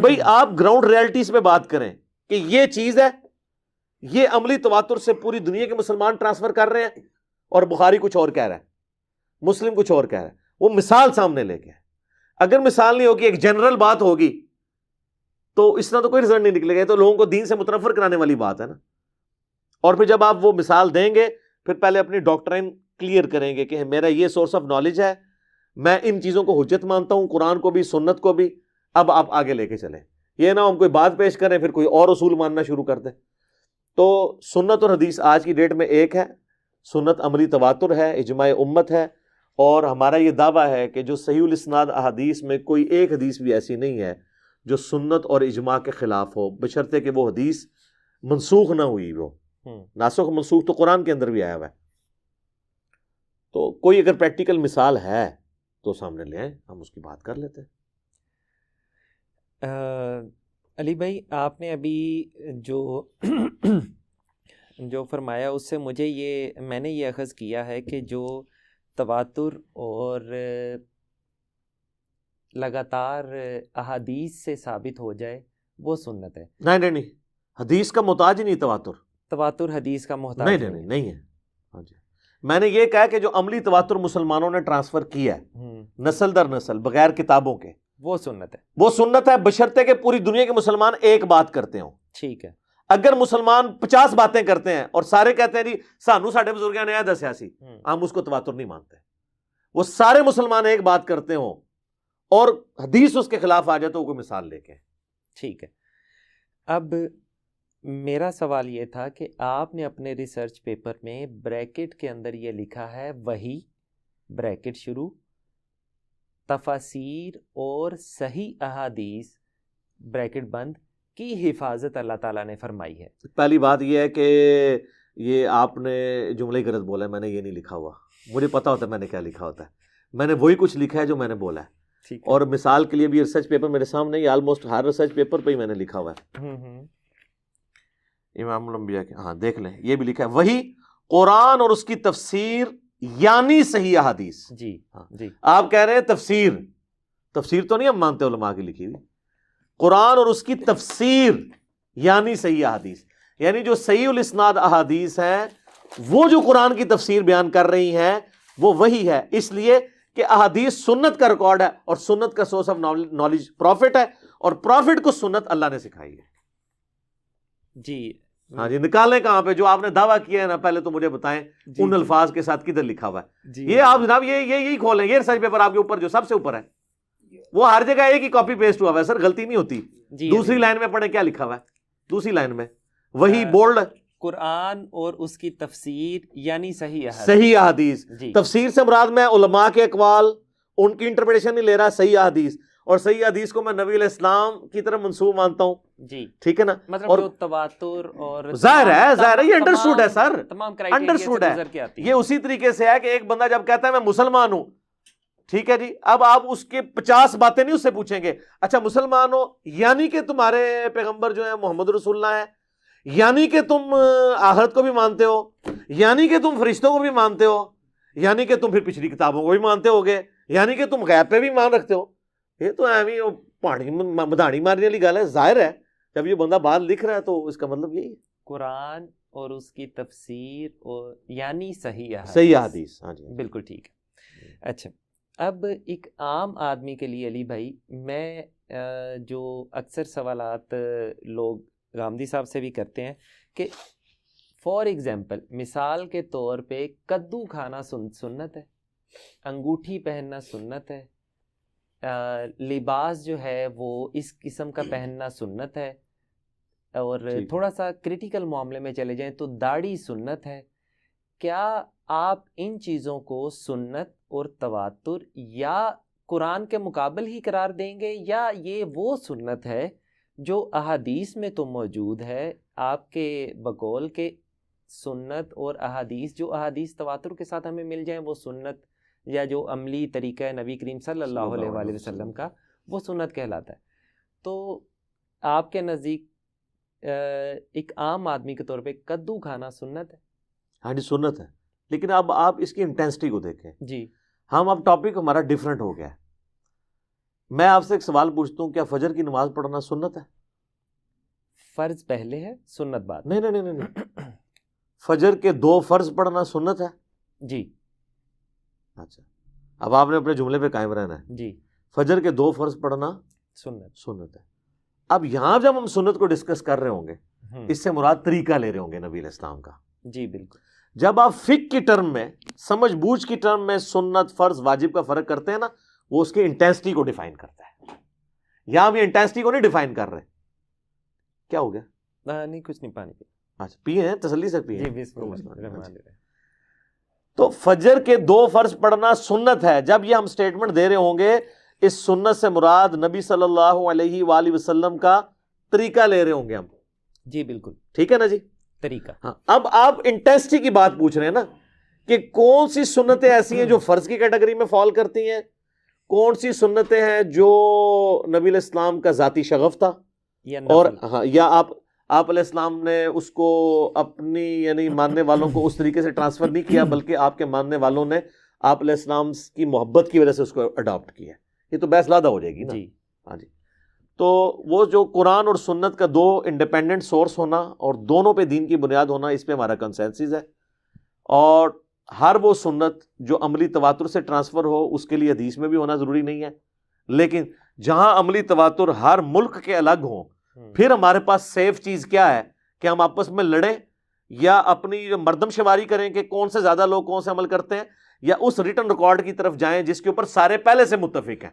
بھئی آپ گراؤنڈ ریالٹیز پہ بات کریں کہ یہ چیز ہے، یہ عملی تواتر سے پوری دنیا کے مسلمان ٹرانسفر کر رہے ہیں، اور بخاری کچھ اور کہہ رہا ہے، مسلم کچھ اور کہہ رہا ہے، وہ مثال سامنے لے کے۔ اگر مثال نہیں ہوگی، ایک جنرل بات ہوگی، تو اس طرح تو کوئی رزلٹ نہیں نکلے گا، تو لوگوں کو دین سے متنفر کرانے والی بات ہے نا۔ اور پھر جب آپ وہ مثال دیں گے، پھر پہلے اپنی ڈاکٹرائن کلیئر کریں گے کہ میرا یہ سورس آف نالج ہے، میں ان چیزوں کو حجت مانتا ہوں، قرآن کو بھی سنت کو بھی، اب آپ آگے لے کے چلیں۔ یہ نہ ہم کوئی بات پیش کریں پھر کوئی اور اصول ماننا شروع کر دیں۔ تو سنت اور حدیث آج کی ڈیٹ میں ایک ہے، سنت عملی تواتر ہے، اجماع امت ہے، اور ہمارا یہ دعویٰ ہے کہ جو صحیح الاسناد احادیث میں کوئی ایک حدیث بھی ایسی نہیں ہے جو سنت اور اجماع کے خلاف ہو، بشرطے کہ وہ حدیث منسوخ نہ ہوئی ہو۔ ناسخ منسوخ تو قرآن کے اندر بھی آیا ہوا ہے۔ تو کوئی اگر پریکٹیکل مثال ہے تو سامنے لے آئیں، ہم اس کی بات کر لیتے ہیں۔ علی بھائی، آپ نے ابھی جو فرمایا اس سے میں نے یہ اخذ کیا ہے کہ جو تواتر اور لگاتار احادیث سے ثابت ہو جائے وہ سنت ہے۔ نہیں، حدیث کا محتاج ہی نہیں تواتر حدیث کا محتاج نہیں ہے۔ ہاں جی، میں نے یہ کہا کہ جو عملی تواتر مسلمانوں نے ٹرانسفر کیا ہے نسل در نسل بغیر کتابوں کے، وہ سنت ہے۔ وہ سنت ہے بشرطے کہ پوری دنیا کے مسلمان ایک بات کرتے ہوں۔ ٹھیک ہے، اگر مسلمان 50 باتیں کرتے ہیں اور سارے کہتے ہیں جی سانو ساڈے بزرگاں نے دسیا سی، ہم اس کو تواتر نہیں مانتے۔ وہ سارے مسلمان ایک بات کرتے ہوں اور حدیث اس کے خلاف آ جائے تو وہ کوئی مثال لے کے۔ ٹھیک ہے، اب میرا سوال یہ تھا کہ آپ نے اپنے ریسرچ پیپر میں بریکٹ کے اندر یہ لکھا ہے وحی بریکٹ شروع تفاسیر اور صحیح احادیث بریکٹ بند کی حفاظت اللہ تعالیٰ نے فرمائی ہے۔ پہلی بات یہ ہے کہ یہ آپ نے جملہ ہی غلط بولا ہے، میں نے یہ نہیں لکھا ہوا، مجھے پتا ہوتا ہے میں نے کیا لکھا ہوتا ہے، میں نے وہی کچھ لکھا ہے جو میں نے بولا ہے۔ اور مثال کے لیے بھی ریسرچ پیپر میرے سامنے ہی، آلموسٹ ہر ریسرچ پیپر پہ ہی میں نے لکھا ہوا ہے۔ امام الانبیاء کے، ہاں دیکھ لیں، یہ بھی لکھا ہے وہی قرآن اور اس کی تفسیر یعنی صحیح احادیث۔ جی جی، آپ کہہ رہے ہیں تفسیر تو نہیں ہم مانتے علماء کی لکھی ہوئی، قرآن اور اس کی تفسیر یعنی صحیح احادیث، یعنی جو صحیح الاسناد احادیث ہیں وہ جو قرآن کی تفسیر بیان کر رہی ہیں وہ وہی ہے، اس لیے کہ احادیث سنت کا ریکارڈ ہے، اور سنت کا سورس آف نالج پروفٹ ہے، اور پروفٹ کو سنت اللہ نے سکھائی ہے۔ جی ہاں جی، نکالیں کہاں پہ؟ جو آپ نے دعویٰ کیا ہے نا، پہلے تو مجھے بتائیں ان الفاظ کے ساتھ کدھر لکھا ہوا ہے؟ یہ آپ جناب یہی کھولیں، یہ ریسرچ پیپر آپ کے اوپر جو سب سے اوپر ہے، وہ ہر جگہ ایک ہی کاپی پیسٹ ہوا ہوا ہے، سر غلطی نہیں ہوتی۔ دوسری لائن میں پڑھیں کیا لکھا ہوا ہے، دوسری لائن میں وہی بولڈ قرآن اور اس کی تفسیر یعنی صحیح احادیث۔ تفسیر سے مراد میں علماء کے اقوال، ان کی انٹرپریٹیشن نہیں لے رہا، صحیح احادیث، اور صحیح حدیث کو میں نبی علیہ السلام کی طرف منسوب مانتا ہوں۔ جی ٹھیک ہے نا، مطلب جو تواتر اور ظاہر ہے، یہ انڈرسٹوڈ ہے سر، تمام انڈرسٹوڈ ہے۔ یہ اسی طریقے سے ہے کہ ایک بندہ جب کہتا ہے میں مسلمان ہوں، ٹھیک ہے جی، اب آپ اس کے 50 باتیں نہیں اس سے پوچھیں گے، اچھا مسلمان ہو یعنی کہ تمہارے پیغمبر جو ہیں محمد رسول اللہ ہے، یعنی کہ تم آخرت کو بھی مانتے ہو، یعنی کہ تم فرشتوں کو بھی مانتے ہو، یعنی کہ تم پھر پچھلی کتابوں کو بھی مانتے ہوگے، یعنی کہ تم غیب پہ بھی مان رکھتے ہو۔ یہ تو ایویں پہاڑی مدھاڑی مارنے والی گل ہے۔ ظاہر ہے جب یہ بندہ بات لکھ رہا ہے تو اس کا مطلب یہی ہے، قرآن اور اس کی تفسیر اور یعنی صحیح احادیث۔ ہاں جی، بالکل ٹھیک ہے۔ اچھا، اب ایک عام آدمی کے لیے علی بھائی، میں جو اکثر سوالات لوگ غامدی صاحب سے بھی کرتے ہیں کہ فار ایگزامپل، مثال کے طور پہ کدو کھانا سنت ہے، انگوٹھی پہننا سنت ہے، لباس جو ہے وہ اس قسم کا پہننا سنت ہے، اور تھوڑا سا کریٹیکل معاملے میں چلے جائیں تو داڑھی سنت ہے، کیا آپ ان چیزوں کو سنت اور تواتر یا قرآن کے مقابل ہی قرار دیں گے، یا یہ وہ سنت ہے جو احادیث میں تو موجود ہے؟ آپ کے بقول کے سنت اور احادیث، جو احادیث تواتر کے ساتھ ہمیں مل جائیں وہ سنت، یا جو عملی طریقہ ہے نبی کریم صلی اللہ علیہ وآلہ وسلم کا وہ سنت کہلاتا ہے. تو آپ کے نزدیک ایک عام آدمی کے طور پہ کدو کھانا سنت ہے؟ ہاں جی سنت ہے، لیکن اب آپ اس کی انٹینسٹی کو دیکھیں. جی ہم اب ٹاپک ہمارا ڈیفرنٹ ہو گیا ہے. میں آپ سے ایک سوال پوچھتا ہوں، کیا فجر کی نماز پڑھنا سنت ہے؟ فرض پہلے ہے، سنت بعد؟ نہیں نہیں نہیں نہیں، فجر کے 2 فرض پڑھنا سنت ہے. جی اچھا، اب آپ نے اپنے جملے پہ قائم رہنا ہے. جی فجر کے 2 فرض پڑھنا سنت ہے. اب یہاں جب ہم سنت کو ڈسکس کر رہے ہوں گے، اس سے مراد طریقہ لے رہے ہوں گے نبی علیہ السلام کا. جی بالکل. جب آپ فقہ کی ٹرم میں، سمجھ بوجھ کی ٹرم میں سنت فرض واجب کا فرق کرتے ہیں نا، وہ اس کی انٹینسٹی کو ڈیفائن کرتا ہے. یہاں بھی انٹینسٹی کو نہیں ڈیفائن کر رہے. کیا ہو گیا؟ نہیں کچھ نہیں، پانی پی. اچھا پیے ہیں، تسلی سے پیے. جی بسم اللہ الرحمن الرحیم. تو فجر کے 2 فرض پڑھنا سنت ہے. جب یہ ہم سٹیٹمنٹ دے رہے ہوں گے، اس سنت سے مراد نبی صلی اللہ علیہ وآلہ وسلم کا طریقہ لے رہے ہوں گے ہم. جی بالکل ٹھیک ہے نا جی. طریقہ. ہاں، اب آپ انٹینسٹی کی بات پوچھ رہے ہیں نا، کہ کون سی سنتیں ایسی ہیں جو فرض کی کیٹیگری میں فال کرتی ہیں، کون سی سنتیں ہیں جو نبی علیہ السلام کا ذاتی شغف تھا، اور ہاں یا آپ علیہ السلام نے اس کو اپنی یعنی ماننے والوں کو اس طریقے سے ٹرانسفر نہیں کیا، بلکہ آپ کے ماننے والوں نے آپ علیہ السلام کی محبت کی وجہ سے اس کو اڈاپٹ کیا. یہ تو بحث لادہ ہو جائے گی نا. جی ہاں جی. تو وہ جو قرآن اور سنت کا 2 انڈیپینڈنٹ سورس ہونا اور دونوں پہ دین کی بنیاد ہونا، اس پہ ہمارا کنسنسس ہے. اور ہر وہ سنت جو عملی تواتر سے ٹرانسفر ہو، اس کے لیے حدیث میں بھی ہونا ضروری نہیں ہے. لیکن جہاں عملی تواتر ہر ملک کے الگ ہوں، پھر ہمارے پاس سیف چیز کیا ہے کہ ہم آپس میں لڑیں، یا اپنی مردم شماری کریں کہ کون سے زیادہ لوگ کون سے عمل کرتے ہیں، یا اس ریٹن ریکارڈ کی طرف جائیں جس کے اوپر سارے پہلے سے متفق ہیں.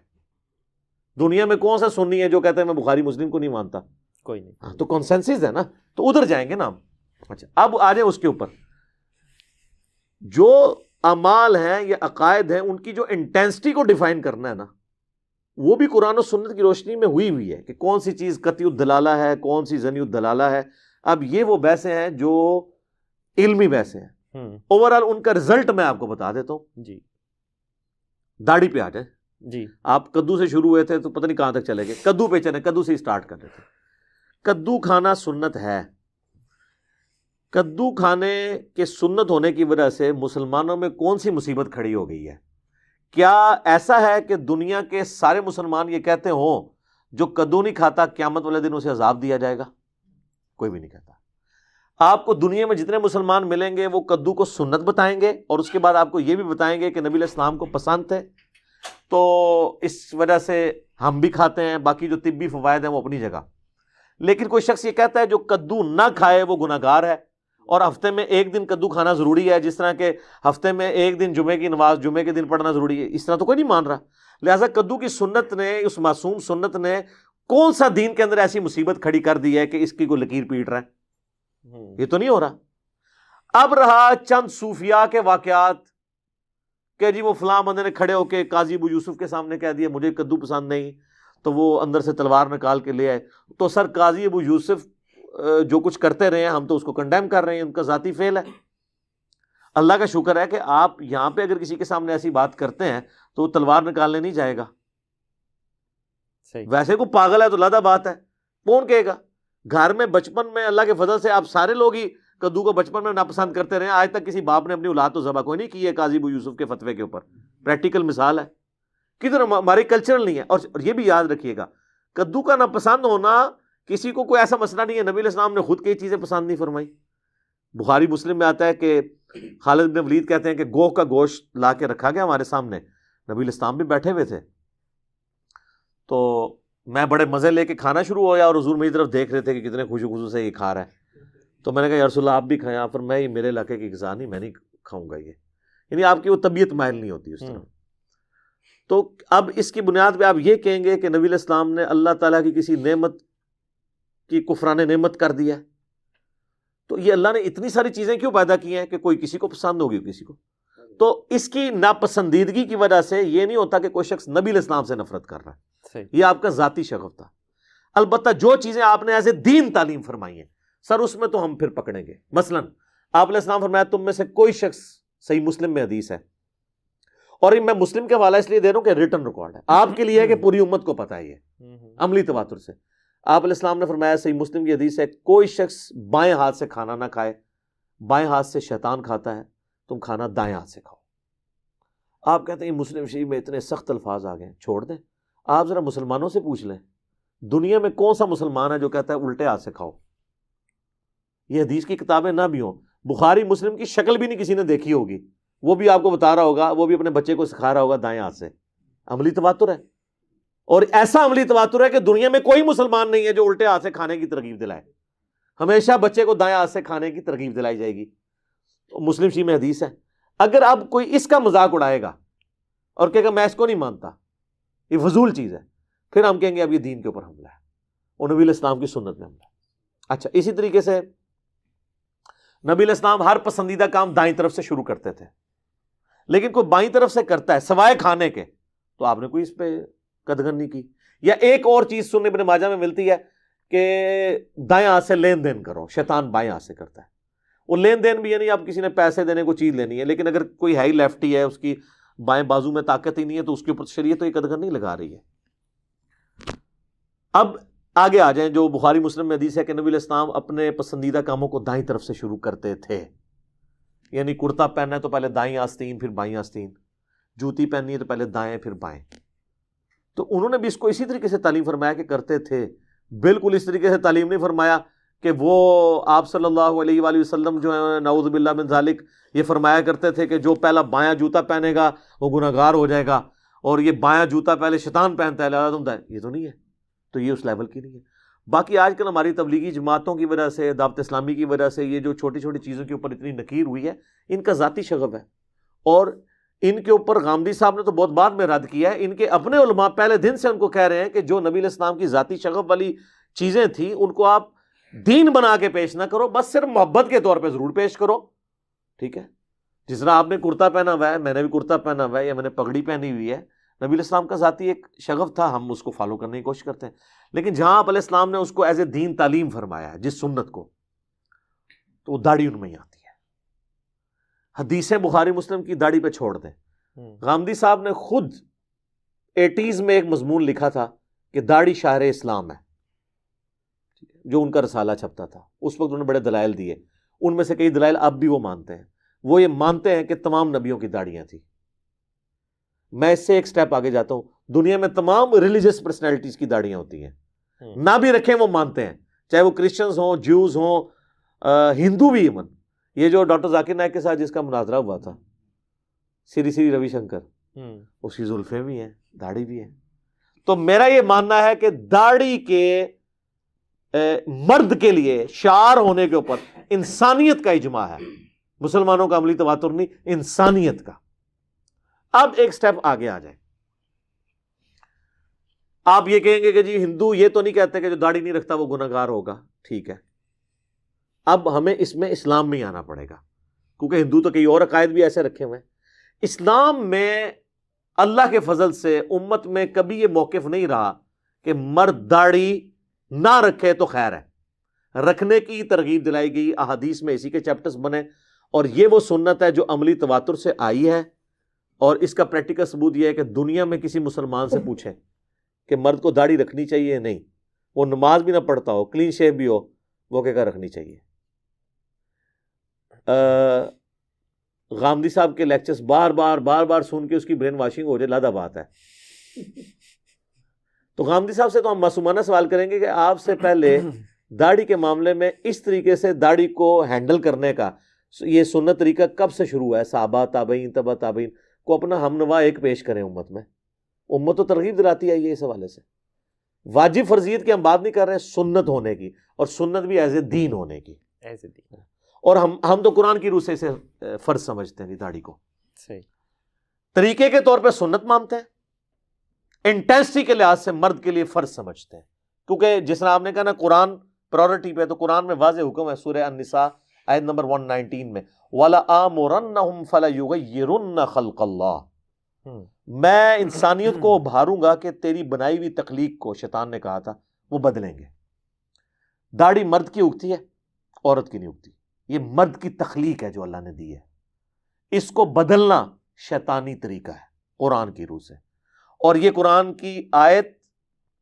دنیا میں کون سا سنی ہے جو کہتے ہیں میں بخاری مسلم کو نہیں مانتا؟ کوئی نہیں. ہاں تو کنسنسس ہے نا، تو ادھر جائیں گے نا ہم. اچھا اب آ جائیں اس کے اوپر. جو اعمال ہیں یا عقائد ہیں، ان کی جو انٹینسٹی کو ڈیفائن کرنا ہے نا، وہ بھی قرآن و سنت کی روشنی میں ہوئی ہے کہ کون سی چیز قطعی الدلالہ ہے، کون سی ظنی الدلالہ ہے. اب یہ وہ بحثیں ہیں جو علمی بحثیں ہیں. اوورآل ان کا رزلٹ میں آپ کو بتا دیتا ہوں. جی داڑھی پہ آ جائیں. جی آپ کدو سے شروع ہوئے تھے تو پتہ نہیں کہاں تک چلے گئے. کدو پہ چلیں، کدو سے اسٹارٹ کر دیتے. کدو کھانا سنت ہے. کدو کھانے کے سنت ہونے کی وجہ سے مسلمانوں میں کون سی مصیبت کھڑی ہو گئی ہے؟ کیا ایسا ہے کہ دنیا کے سارے مسلمان یہ کہتے ہوں جو کدو نہیں کھاتا قیامت والے دن اسے عذاب دیا جائے گا؟ کوئی بھی نہیں کہتا. آپ کو دنیا میں جتنے مسلمان ملیں گے وہ کدو کو سنت بتائیں گے، اور اس کے بعد آپ کو یہ بھی بتائیں گے کہ نبی علیہ السلام کو پسند تھے، تو اس وجہ سے ہم بھی کھاتے ہیں. باقی جو طبی فوائد ہیں وہ اپنی جگہ. لیکن کوئی شخص یہ کہتا ہے جو کدو نہ کھائے وہ گناہگار ہے، اور ہفتے میں 1 دن کدو کھانا ضروری ہے، جس طرح کہ ہفتے میں 1 دن جمعے کی نماز جمعے کے دن پڑھنا ضروری ہے. اس طرح تو کوئی نہیں مان رہا. لہٰذا کدو کی سنت نے، اس معصوم سنت نے کون سا دین کے اندر ایسی مصیبت کھڑی کر دی ہے کہ اس کی کوئی لکیر پیٹ رہا ہے؟ یہ تو نہیں ہو رہا. اب رہا چند صوفیاء کے واقعات کہ جی وہ فلاں بندے نے کھڑے ہو کے قاضی ابو یوسف کے سامنے کہہ دیا مجھے کدو پسند نہیں، تو وہ اندر سے تلوار نکال کے لے آئے. تو سر قاضی ابو یوسف جو کچھ کرتے رہے ہیں ہم تو اس کو کنڈیم کر رہے ہیں، ان کا ذاتی فعل ہے. اللہ کا شکر ہے کہ آپ یہاں پہ اگر کسی کے سامنے ایسی بات کرتے ہیں تو وہ تلوار نکالنے نہیں جائے گا. ویسے کو پاگل ہے تو لادہ بات ہے، کون کہے گا؟ گھر میں بچپن میں اللہ کے فضل سے آپ سارے لوگ ہی کدو کو بچپن میں ناپسند کرتے رہے ہیں. آج تک کسی باپ نے اپنی اولاد تو ذبح کوئی نہیں کی ہے قاضی ابو یوسف کے فتوے کے اوپر. پریکٹیکل مثال ہے. کدھر ہماری کلچرل نہیں ہے. اور یہ بھی یاد رکھیے گا، کدو کا ناپسند ہونا کسی کو کوئی ایسا مسئلہ نہیں ہے. نبی علیہ السلام نے خود کئی چیزیں پسند نہیں فرمائی. بخاری مسلم میں آتا ہے کہ خالد بن ولید کہتے ہیں کہ گوہ کا گوشت لا کے رکھا گیا ہمارے سامنے، نبی علیہ السلام بھی بیٹھے ہوئے تھے، تو میں بڑے مزے لے کے کھانا شروع ہوا اور حضور میری طرف دیکھ رہے تھے کہ کتنے خوشی خوشی سے یہ کھا رہا ہے. تو میں نے کہا یا رسول اللہ آپ بھی کھائیں. آپ میں یہ میرے علاقے کی غذا نہیں، میں نہیں کھاؤں گا یہ. یعنی آپ کی وہ طبیعت مائل نہیں ہوتی اس طرح. تو اب اس کی بنیاد پہ آپ یہ کہیں گے کہ نبی علیہ السلام نے اللہ تعالیٰ کی کسی نعمت کی کفران نعمت کر دیا ہے. تو یہ اللہ نے اتنی ساری چیزیں کیوں پیدا کی ہیں کہ کوئی کسی کو پسند ہوگی کسی کو. تو اس کی ناپسندیدگی کی وجہ سے یہ نہیں ہوتا کہ کوئی شخص نبی علیہ السلام سے نفرت کر رہا ہے, یہ آپ کا ذاتی شغف تھا. البتہ جو چیزیں آپ نے ایسے دین تعلیم فرمائی ہیں سر, اس میں تو ہم پھر پکڑیں گے. مثلا آپ علیہ السلام فرمایا تم میں سے کوئی شخص, صحیح مسلم میں حدیث ہے, اور میں مسلم کے حوالہ اس لیے دے رہا ہوں کہ ریٹن ریکارڈ ہے آپ کے لیے ہے کہ پوری امت کو پتہ ہے یہ عملی تواتر سے. آپ علیہ السلام نے فرمایا, صحیح مسلم کی حدیث ہے, کوئی شخص بائیں ہاتھ سے کھانا نہ کھائے, بائیں ہاتھ سے شیطان کھاتا ہے, تم کھانا دائیں ہاتھ سے کھاؤ. آپ کہتے ہیں مسلم شریف میں اتنے سخت الفاظ آ گئے, چھوڑ دیں. آپ ذرا مسلمانوں سے پوچھ لیں, دنیا میں کون سا مسلمان ہے جو کہتا ہے الٹے ہاتھ سے کھاؤ. یہ حدیث کی کتابیں نہ بھی ہوں, بخاری مسلم کی شکل بھی نہیں کسی نے دیکھی ہوگی, وہ بھی آپ کو بتا رہا ہوگا, وہ بھی اپنے بچے کو سکھا رہا ہوگا دائیں ہاتھ سے. عملی تواتر ہے, اور ایسا عملی تواتر ہے کہ دنیا میں کوئی مسلمان نہیں ہے جو الٹے ہاتھ سے کھانے کی ترغیب دلائے. ہمیشہ بچے کو دائیں ہاتھ سے کھانے کی ترغیب دلائی جائے گی. مسلم شریف میں حدیث ہے. اگر اب کوئی اس کا مذاق اڑائے گا اور کہے گا میں اس کو نہیں مانتا, یہ فضول چیز ہے, پھر ہم کہیں گے اب یہ دین کے اوپر حملہ ہے, اور نبی علیہ السلام کی سنت میں حملہ ہے. اچھا, اسی طریقے سے نبی علیہ السلام ہر پسندیدہ کام دائیں طرف سے شروع کرتے تھے, لیکن کوئی بائیں طرف سے کرتا ہے سوائے کھانے کے تو آپ نے کوئی اس پہ قدغن نہیں کی. یا ایک اور چیز سنن ابن ماجہ میں ملتی ہے کہ دائیں ہاتھ سے لین دین کرو, شیطان بائیں ہاتھ سے کرتا ہے. وہ لین دین بھی یعنی آپ کسی نے پیسے دینے کو چیز لینی ہے, لیکن اگر کوئی ہے ہی لیفٹی ہے, اس کی بائیں بازو میں طاقت ہی نہیں ہے, تو اس کے اوپر شریعت تو یہ قدغن نہیں لگا رہی ہے. اب آگے آ جائیں, جو بخاری مسلم میں حدیث ہے کہ نبی علیہ السلام اپنے پسندیدہ کاموں کو دائیں طرف سے شروع کرتے تھے. یعنی کرتا پہننا ہے تو پہلے دائیں آستین پھر بائیں آستین, جوتی پہننی ہے تو پہلے دائیں پھر بائیں. تو انہوں نے بھی اس کو اسی طریقے سے تعلیم فرمایا کہ کرتے تھے. بالکل اس طریقے سے تعلیم نہیں فرمایا کہ وہ آپ صلی اللہ علیہ وآلہ وسلم جو ہے نعوذ باللہ من ذالک یہ فرمایا کرتے تھے کہ جو پہلا بایاں جوتا پہنے گا وہ گناہگار ہو جائے گا, اور یہ بایاں جوتا پہلے شیطان پہنتا ہے لہذا تم, یہ تو نہیں ہے. تو یہ اس لیول کی نہیں ہے. باقی آج کل ہماری تبلیغی جماعتوں کی وجہ سے, دعوت اسلامی کی وجہ سے, یہ جو چھوٹی چھوٹی چیزوں کے اوپر اتنی نکیر ہوئی ہے, ان کا ذاتی شغف ہے. اور ان کے اوپر غامدی صاحب نے تو بہت بعد میں رد کیا ہے. ان کے اپنے علماء پہلے دن سے ان کو کہہ رہے ہیں کہ جو نبی علیہ السلام کی ذاتی شغف والی چیزیں تھیں ان کو آپ دین بنا کے پیش نہ کرو, بس صرف محبت کے طور پہ ضرور پیش کرو. ٹھیک ہے, جس طرح آپ نے کرتا پہنا ہوا ہے, میں نے بھی کرتا پہنا ہوا ہے, یا میں نے پگڑی پہنی ہوئی ہے, نبی علیہ السلام کا ذاتی ایک شغف تھا, ہم اس کو فالو کرنے کی کوشش کرتے ہیں. لیکن جہاں آپ علیہ السلام نے اس کو ایز اے دین تعلیم فرمایا ہے, جس سنت کو, تو وہ داڑھی ان میں ہی آتی ہے. حدیثیں بخاری مسلم کی داڑھی پہ چھوڑ دیں. غامدی صاحب نے خود 80s میں ایک مضمون لکھا تھا کہ داڑھی شاہر اسلام ہے, جو ان کا رسالہ چھپتا تھا. اس وقت انہوں نے بڑے دلائل دیے, ان میں سے کئی دلائل اب بھی وہ مانتے ہیں. وہ یہ مانتے ہیں کہ تمام نبیوں کی داڑیاں تھیں. میں اس سے ایک سٹیپ آگے جاتا ہوں, دنیا میں تمام ریلیجس پرسنالٹیز کی داڑیاں ہوتی ہیں, نہ بھی رکھیں وہ مانتے ہیں, چاہے وہ کرسچنز ہوں, جیوز ہوں, ہندو بھی. ایون یہ جو ڈاکٹر ذاکر نائک کے ساتھ جس کا مناظرہ ہوا تھا, سری سری روی شنکر, اس کی زلفیں بھی ہیں, داڑھی بھی ہے. تو میرا یہ ماننا ہے کہ داڑھی کے مرد کے لیے شعار ہونے کے اوپر انسانیت کا اجماع ہے, مسلمانوں کا عملی تواتر نہیں, انسانیت کا. اب ایک سٹیپ آگے آ جائیں. آپ یہ کہیں گے کہ جی ہندو یہ تو نہیں کہتے کہ جو داڑھی نہیں رکھتا وہ گناہگار ہوگا. ٹھیک ہے, اب ہمیں اس میں اسلام میں ہی آنا پڑے گا, کیونکہ ہندو تو کئی اور عقائد بھی ایسے رکھے ہوئے ہیں. اسلام میں اللہ کے فضل سے امت میں کبھی یہ موقف نہیں رہا کہ مرد داڑھی نہ رکھے تو خیر ہے, رکھنے کی ترغیب دلائی گئی. احادیث میں اسی کے چیپٹرز بنے, اور یہ وہ سنت ہے جو عملی تواتر سے آئی ہے. اور اس کا پریکٹیکل ثبوت یہ ہے کہ دنیا میں کسی مسلمان سے پوچھیں کہ مرد کو داڑھی رکھنی چاہیے نہیں, وہ نماز بھی نہ پڑھتا ہو, کلین شیو بھی ہو, وہ کہے گا رکھنی چاہیے. غامدی صاحب کے لیکچرز بار بار سن کے اس کی برین واشنگ ہو جائے, لادہ بات ہے. تو غامدی صاحب سے تو ہم معصومانہ سوال کریں گے کہ آپ سے پہلے داڑھی کے معاملے میں اس طریقے سے داڑھی کو ہینڈل کرنے کا یہ سنت طریقہ کب سے شروع ہوا ہے؟ صحابہ, تابعین, تبع تابعین کو اپنا ہم نوا ایک پیش کریں امت میں. امت تو ترغیب دلاتی آئی ہے اس حوالے سے. واجب فرضیت کی ہم بات نہیں کر رہے ہیں, سنت ہونے کی, اور سنت بھی ایز اے دین ہونے کی. ایز اے دین. اور ہم تو قرآن کی روح سے اسے فرض سمجھتے ہیں داڑھی کو. صحیح. طریقے کے طور پہ سنت مانتے ہیں, انٹینسٹی کے لحاظ سے مرد کے لیے فرض سمجھتے ہیں, کیونکہ جس طرح آپ نے کہا نا قرآن پرائورٹی پہ. تو قرآن میں واضح حکم ہے سورہ النساء آیت نمبر 119 میں وَلَآمُرَنَّهُمْ فَلَيُغَيِّرُنَّ خَلْقَ اللَّهِ. میں انسانیت کو ابھاروں گا کہ تیری بنائی ہوئی تخلیق کو، شیطان نے کہا تھا، وہ بدلیں گے. داڑھی مرد کی اگتی ہے، عورت کی نہیں اگتی. یہ مرد کی تخلیق ہے جو اللہ نے دی ہے. اس کو بدلنا شیطانی طریقہ ہے قرآن کی روح سے. اور یہ قرآن کی آیت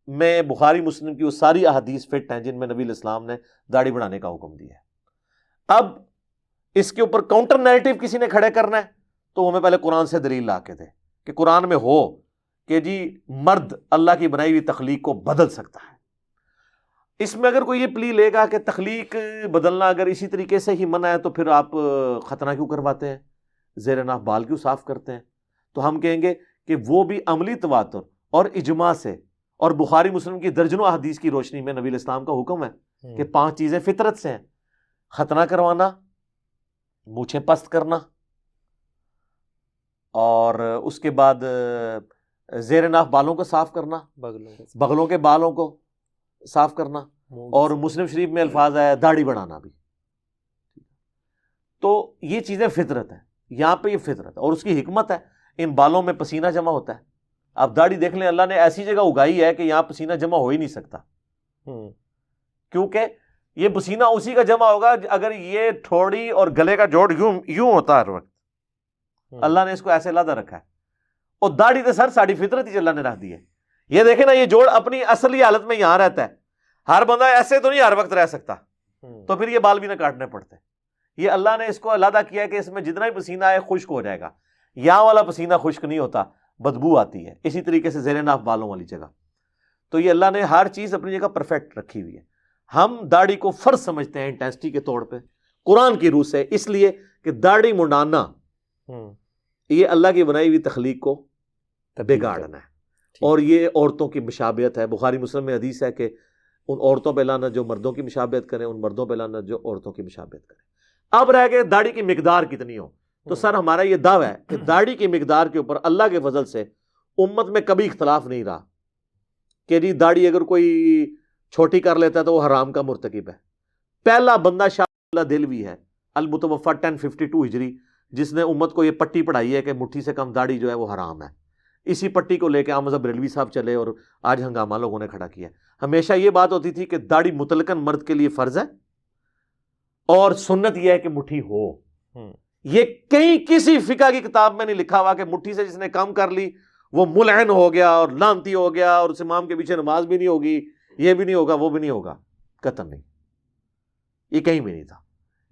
میں بخاری مسلم کی وہ ساری احادیث فٹ ہیں جن میں نبی علیہ السلام نے داڑھی بڑھانے کا حکم دیا ہے. اب اس کے اوپر کاؤنٹر نیریٹو کسی نے کھڑے کرنا ہے تو ہمیں پہلے قرآن سے دلیل لا کے دے کہ قرآن میں ہو کہ جی مرد اللہ کی بنائی ہوئی تخلیق کو بدل سکتا ہے. اس میں اگر کوئی یہ پلی لے گا کہ تخلیق بدلنا اگر اسی طریقے سے ہی منع ہے تو پھر آپ ختنہ کیوں کرواتے ہیں، زیر ناف بال کیوں صاف کرتے ہیں؟ تو ہم کہیں گے کہ وہ بھی عملی تواتر اور اجماع سے اور بخاری مسلم کی درجنوں احادیث کی روشنی میں نبی علیہ السلام کا حکم ہے کہ 5 چیزیں فطرت سے ہیں: ختنہ کروانا، مونچھیں پست کرنا، اور اس کے بعد زیر ناف بالوں کو صاف کرنا، بغلوں کے بالوں کو صاف کرنا، اور مسلم شریف میں الفاظ ہے داڑھی بڑھانا بھی. تو یہ چیزیں فطرت ہیں، یہاں پہ یہ فطرت ہے اور اس کی حکمت ہے. ان بالوں میں پسینہ جمع ہوتا ہے. آپ داڑھی دیکھ لیں، اللہ نے ایسی جگہ اگائی ہے کہ یہاں پسینہ جمع ہو ہی نہیں سکتا، کیونکہ یہ پسینہ اسی کا جمع ہوگا اگر یہ ٹھوڑی اور گلے کا جوڑ یوں ہوتا ہے ہر وقت. اللہ نے اس کو ایسے علیحدہ رکھا ہے. اور داڑھی تو سر ساڑھی فطرت ہی اللہ نے رکھ دی ہے. یہ دیکھیں نا، یہ جوڑ اپنی اصلی حالت میں یہاں رہتا ہے. ہر بندہ ایسے تو نہیں ہر وقت رہ سکتا، تو پھر یہ بال بھی نہ کاٹنے پڑتے. یہ اللہ نے اس کو علیحدہ کیا ہے کہ اس میں جتنا ہی پسینہ ہے خشک ہو جائے گا. یہاں والا پسینہ خشک نہیں ہوتا، بدبو آتی ہے. اسی طریقے سے زیر ناف بالوں والی جگہ. تو یہ اللہ نے ہر چیز اپنی جگہ پرفیکٹ رکھی ہوئی ہے. ہم داڑھی کو فرض سمجھتے ہیں انٹینسٹی کے طور پہ قرآن کی روح سے، اس لیے کہ داڑھی منڈانا یہ اللہ کی بنائی ہوئی تخلیق کو بگاڑنا ہے. اور یہ عورتوں کی مشابہت ہے. بخاری مسلم میں حدیث ہے کہ ان عورتوں پہ لعنت جو مردوں کی مشابہت کریں، ان مردوں پہ لعنت جو عورتوں کی مشابہت کریں. اب رہ گئے داڑھی کی مقدار کتنی ہو. تو سر ہمارا یہ دعویٰ ہے کہ داڑھی کی مقدار کے اوپر اللہ کے فضل سے امت میں کبھی اختلاف نہیں رہا کہ جی داڑھی اگر کوئی چھوٹی کر لیتا ہے تو وہ حرام کا مرتکب ہے. پہلا بندہ شاہ اللہ دہلوی ہے المتوفی 1052 ہجری جس نے امت کو یہ پٹی پڑھائی ہے کہ مٹھی سے کم داڑھی جو ہے وہ حرام ہے. اسی پٹی کو لے کے احمد بریلوی صاحب چلے اور آج ہنگامہ لوگوں نے کھڑا کیا. ہمیشہ یہ بات ہوتی تھی کہ داڑھی مطلقاً مرد کے لیے فرض ہے اور سنت یہ ہے کہ مٹھی ہو. یہ کہیں کسی فقہ کی کتاب میں نہیں لکھا ہوا کہ مٹھی سے جس نے کم کر لی وہ ملعن ہو گیا اور لعنتی ہو گیا اور اس امام کے پیچھے نماز بھی نہیں ہوگی، یہ بھی نہیں ہوگا، وہ بھی نہیں ہوگا. قطعاً نہیں، یہ کہیں بھی نہیں تھا.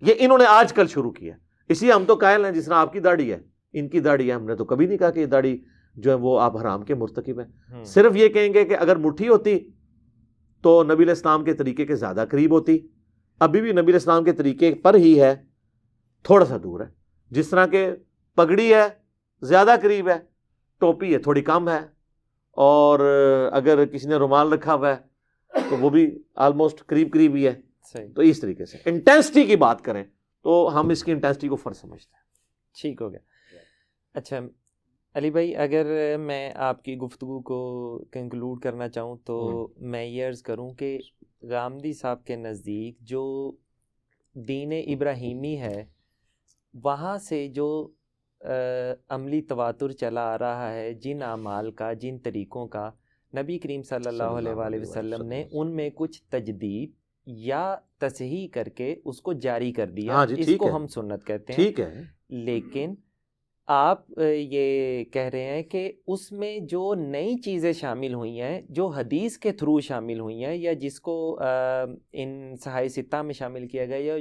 یہ انہوں نے آج کل شروع کیا. اسی ہم تو قائل ہیں جس طرح آپ کی داڑھی ہے، ان کی داڑھی ہے، ہم نے تو کبھی نہیں کہا کہ یہ داڑھی جو ہے وہ آپ حرام کے مرتکب ہیں. صرف یہ کہیں گے کہ اگر مٹھی ہوتی تو نبی علیہ السلام کے طریقے کے زیادہ قریب ہوتی. ابھی بھی نبی علیہ السلام کے طریقے پر ہی ہے، تھوڑا سا دور ہے. جس طرح کہ پگڑی ہے زیادہ قریب ہے، ٹوپی ہے تھوڑی کم ہے، اور اگر کسی نے رومال رکھا ہوا ہے تو وہ بھی آلموسٹ قریب قریب ہی ہے. تو اس طریقے سے انٹینسٹی کی بات کریں تو ہم اس کی انٹینسٹی کو فرض سمجھتے ہیں. ٹھیک ہو گیا. اچھا علی بھائی، اگر میں آپ کی گفتگو کو کنکلوڈ کرنا چاہوں تو میں یہ عرض کروں کہ غامدی صاحب کے نزدیک جو دین ابراہیمی ہے وہاں سے جو عملی تواتر چلا آ رہا ہے، جن اعمال کا، جن طریقوں کا، نبی کریم صلی اللہ علیہ وآلہ وسلم نے ان میں کچھ تجدید یا تصحیح کر کے اس کو جاری کر دیا. اس کو ہم سنت کہتے ہیں. ٹھیک ہے، لیکن آپ یہ کہہ رہے ہیں کہ اس میں جو نئی چیزیں شامل ہوئی ہیں، جو حدیث کے تھرو شامل ہوئی ہیں، یا جس کو ان صحاح ستہ میں شامل کیا گیا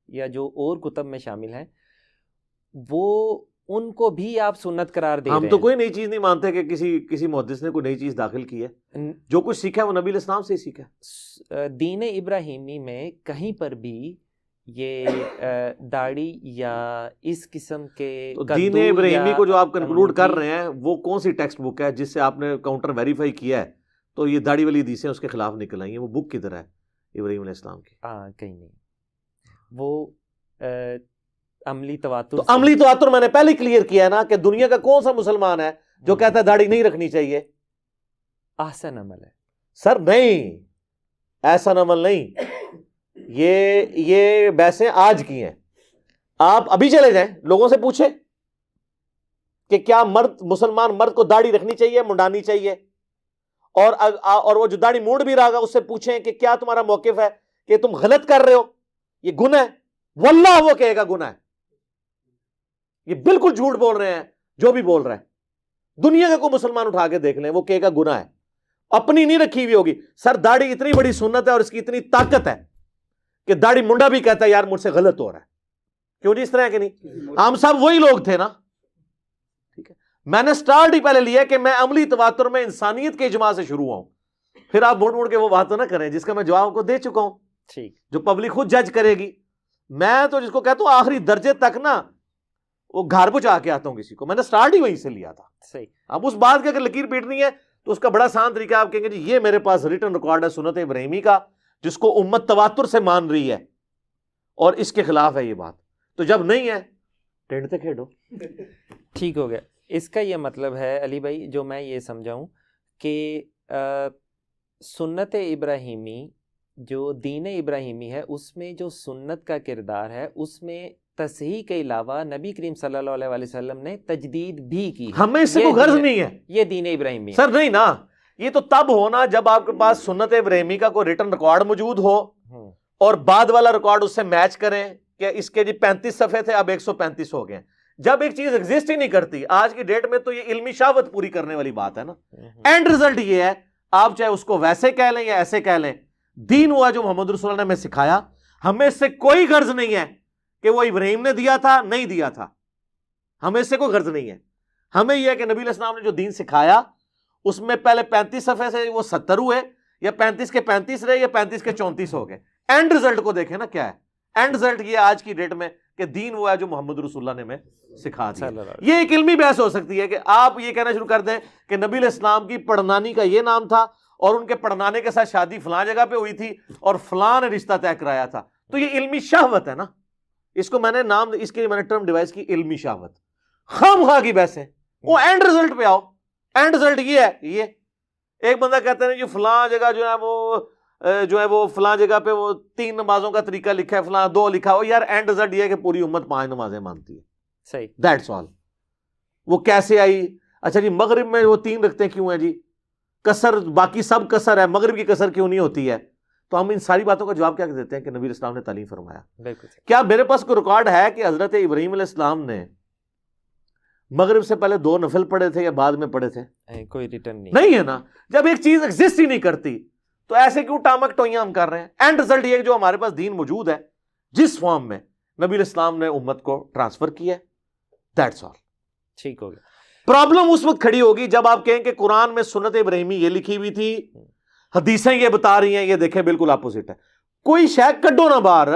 یا جو اور کتب میں شامل ہیں، وہ ان کو بھی آپ سنت قرار دے رہے ہیں. ہم تو کوئی نئی چیز نہیں مانتے کہ کسی محدث نے کوئی نئی چیز داخل کی ہے. جو کچھ سیکھا ہے وہ نبی علیہ السلام سے ہی سیکھا ہے. دین ابراہیمی میں کہیں پر بھی یہ داڑھی یا اس قسم کے دین ابراہیمی کو جو آپ کنکلوڈ کر رہے ہیں وہ کون سی ٹیکسٹ بک ہے جس سے آپ نے کاؤنٹر ویریفائی کیا ہے تو یہ داڑھی والی حدیثیں اس کے خلاف نکل آئی ہیں؟ وہ بک کدھر ہے ابراہیم علیہ السلام کی؟ کہیں نہیں. وہ عملی تواتر. تو عملی تواتر میں نے پہلے کلیئر کیا ہے نا کہ دنیا کا کون سا مسلمان ہے جو کہتا ہے داڑھی نہیں رکھنی چاہیے؟ احسن عمل ہے سر نہیں، ایسا عمل نہیں. یہ بحثیں آج کی ہیں. آپ ابھی چلے جائیں لوگوں سے پوچھیں کہ کیا مسلمان مرد کو داڑھی رکھنی چاہیے, منڈانی چاہیے, اور وہ جو داڑھی موڑ بھی رہا گا اس سے پوچھیں کہ کیا تمہارا موقف ہے کہ تم غلط کر رہے ہو, یہ گناہ ہے. واللہ وہ کہے گا گناہ ہے, یہ بالکل جھوٹ بول رہے ہیں جو بھی بول رہا ہے. دنیا کا کوئی مسلمان اٹھا کے دیکھ لیں, وہ کہے گا گناہ ہے, اپنی نہیں رکھی ہوئی ہوگی. سر داڑھی اتنی بڑی سنت ہے اور اس کی اتنی طاقت ہے کہ داڑھی منڈا بھی کہتا ہے یار مجھ سے غلط ہو رہا ہے. کیوں نہیں اس طرح کہ نہیں؟ عام صاحب وہی لوگ تھے نا. ٹھیک ہے, میں نے سٹارٹ ہی پہلے لیا کہ میں عملی تواتر میں انسانیت کے اجماع سے شروع ہوں. پھر آپ مڑ مڑ کے وہ بات تو نہ کریں جس کا میں جواب کو دے چکا ہوں, ٹھیک, جو پبلک خود جج کرے گی. میں تو جس کو کہتا ہوں آخری درجے تک نا وہ گھر پہنچا کے آتا ہوں کسی کو. میں نے سٹارٹ ہی وہیں سے لیا تھا. صحیح. اب اس بات کی اگر لکیر پیٹنی ہے تو اس کا بڑا آسان طریقہ آپ کہیں گے جی یہ میرے پاس ریٹن ریکارڈ ہے سنت ابراہیمی کا جس کو امت تواتر سے مان رہی ہے اور اس کے خلاف ہے یہ بات. تو جب نہیں ہے ٹینٹ سے کھیڑو. ٹھیک ہو گیا. اس کا یہ مطلب ہے علی بھائی جو میں یہ سمجھاؤں کہ سنت ابراہیمی جو دین ابراہیمی ہے اس میں جو سنت کا کردار ہے اس میں تصحیح کے علاوہ نبی کریم صلی اللہ علیہ وسلم نے تجدید بھی کی. ہمیں اس سے کوئی غرض نہیں ہے, یہ دین ابراہیمی ہے. سر نہیں نا, یہ تو تب ہونا جب آپ کے پاس سنت ابراہیمی کا کوئی ریٹن ریکارڈ موجود ہو اور بعد والا ریکارڈ اس سے میچ کریں کہ اس کے جی 35 صفحے تھے اب 135 ہو گئے. جب ایک چیز ایگزسٹ ہی نہیں کرتی آج کی ڈیٹ میں تو یہ علمی شہوت پوری کرنے والی بات ہے نا. اینڈ رزلٹ یہ ہے, آپ چاہے اس کو ویسے کہہ لیں یا ایسے کہہ لیں, دین ہوا جو محمد رسول اللہ نے ہمیں سکھایا. ہمیں اس سے کوئی غرض نہیں ہے کہ وہ ابراہیم نے دیا تھا نہیں دیا تھا, ہمیں اس سے کوئی غرض نہیں ہے. ہمیں یہ ہے کہ نبی علیہ السلام نے جو دین سکھایا اس میں پہلے 35 صفحے سے وہ 70 ہوئے یا 35 کے 35 رہے یا 35 کے 34 ہو گئے. اینڈ رزلٹ کو دیکھیں نا کیا ہے. اینڈ رزلٹ یہ آج کی ڈیٹ میں کہ دین وہ ہے جو محمد رسول اللہ نے ہمیں سکھا دیا. یہ ایک علمی بحث ہو سکتی ہے کہ آپ یہ کہنا شروع کر دیں کہ نبی علیہ السلام کی پڑنانی کا یہ نام تھا اور ان کے پڑنانے کے ساتھ شادی فلاں جگہ پہ ہوئی تھی اور فلاں نے رشتہ طے کرایا تھا. تو یہ علمی شہوت ہے نا, اس کو میں نے نام اس کے لیے میں نے ٹرم ڈیوائس کی علمی شہوت. خام خواہ کی بحث ہے, وہ اینڈ رزلٹ پہ آؤ. اینڈ رزلٹ یہ ہے, یہ ایک بندہ کہتا ہے جو فلاں جگہ جو ہے وہ فلاں جگہ پہ وہ 3 نمازوں کا طریقہ لکھا ہے, فلاں 2 لکھا ہو. یار اینڈ رزلٹ یہ ہے کہ پوری امت 5 نمازیں مانتی ہے. صحیح, دیٹس آل. وہ کیسے آئی؟ اچھا جی مغرب میں وہ 3 رکھتے کیوں ہیں جی؟ قصر, باقی سب قصر ہے, مغرب کی قصر کیوں نہیں ہوتی ہے؟ تو ہم ان ساری باتوں کا جواب کیا دیتے ہیں کہ نبی اسلام نے تعلیم فرمایا. کیا میرے پاس کوئی ریکارڈ ہے کہ حضرت ابراہیم علیہ السلام نے مغرب سے پہلے 2 نفل پڑھے تھے یا بعد میں پڑھے تھے؟ کوئی ریٹرن نہیں ہے نا. جب ایک چیز ایگزسٹ ہی نہیں کرتی تو ایسے کیوں ٹامک ٹوئیاں ہم کر رہے ہیں؟ اینڈ رزلٹ یہ جو ہمارے پاس دین موجود ہے جس فارم میں نبی علیہ السلام نے امت کو ٹرانسفر کیا, دیٹس آل. ٹھیک ہو گیا. پرابلم اس وقت کھڑی ہوگی جب آپ کہیں کہ قرآن میں سنت ابراہیمی یہ لکھی ہوئی تھی, حدیثیں یہ بتا رہی ہیں, یہ دیکھیں بالکل اپوزٹ ہے. کوئی شے کڈو نا باہر,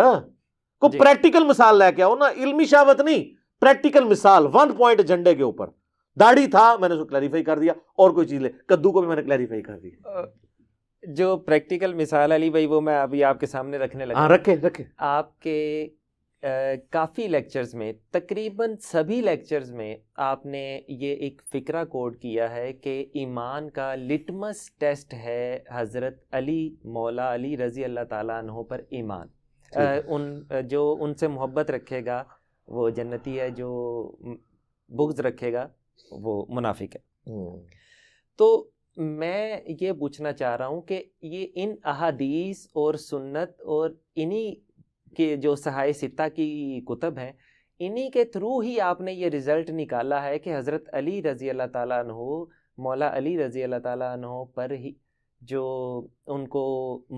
کوئی پریکٹیکل مثال لے کے آؤ نا, علمی شہوت نہیں, پریکٹیکل مثال 1 پوائنٹ ایجنڈے کے اوپر. داڑھی تھا میں نے اس کو کلیریفائی کر دیا, اور کوئی چیز لے, کدو کو بھی میں نے کلیریفائی کر دیا. جو پریکٹیکل مثال علی بھائی وہ میں ابھی آپ کے سامنے رکھنے لگا. ہاں رکھے. آپ کے کافی لیکچرز میں, تقریباً سبھی لیکچرز میں آپ نے یہ ایک فکرہ کوڈ کیا ہے کہ ایمان کا لٹمس ٹیسٹ ہے حضرت علی, مولا علی رضی اللہ تعالیٰ عنہ پر ایمان. جو ان سے محبت رکھے گا وہ جنتی ہے, جو بغض رکھے گا وہ منافق ہے. تو میں یہ پوچھنا چاہ رہا ہوں کہ یہ ان احادیث اور سنت اور انہی کہ جو صحائح ستہ کی کتب ہیں انہی کے تھرو ہی آپ نے یہ رزلٹ نکالا ہے کہ حضرت علی رضی اللہ تعالیٰ عنہ, مولا علی رضی اللہ تعالیٰ عنہ پر ہی جو ان کو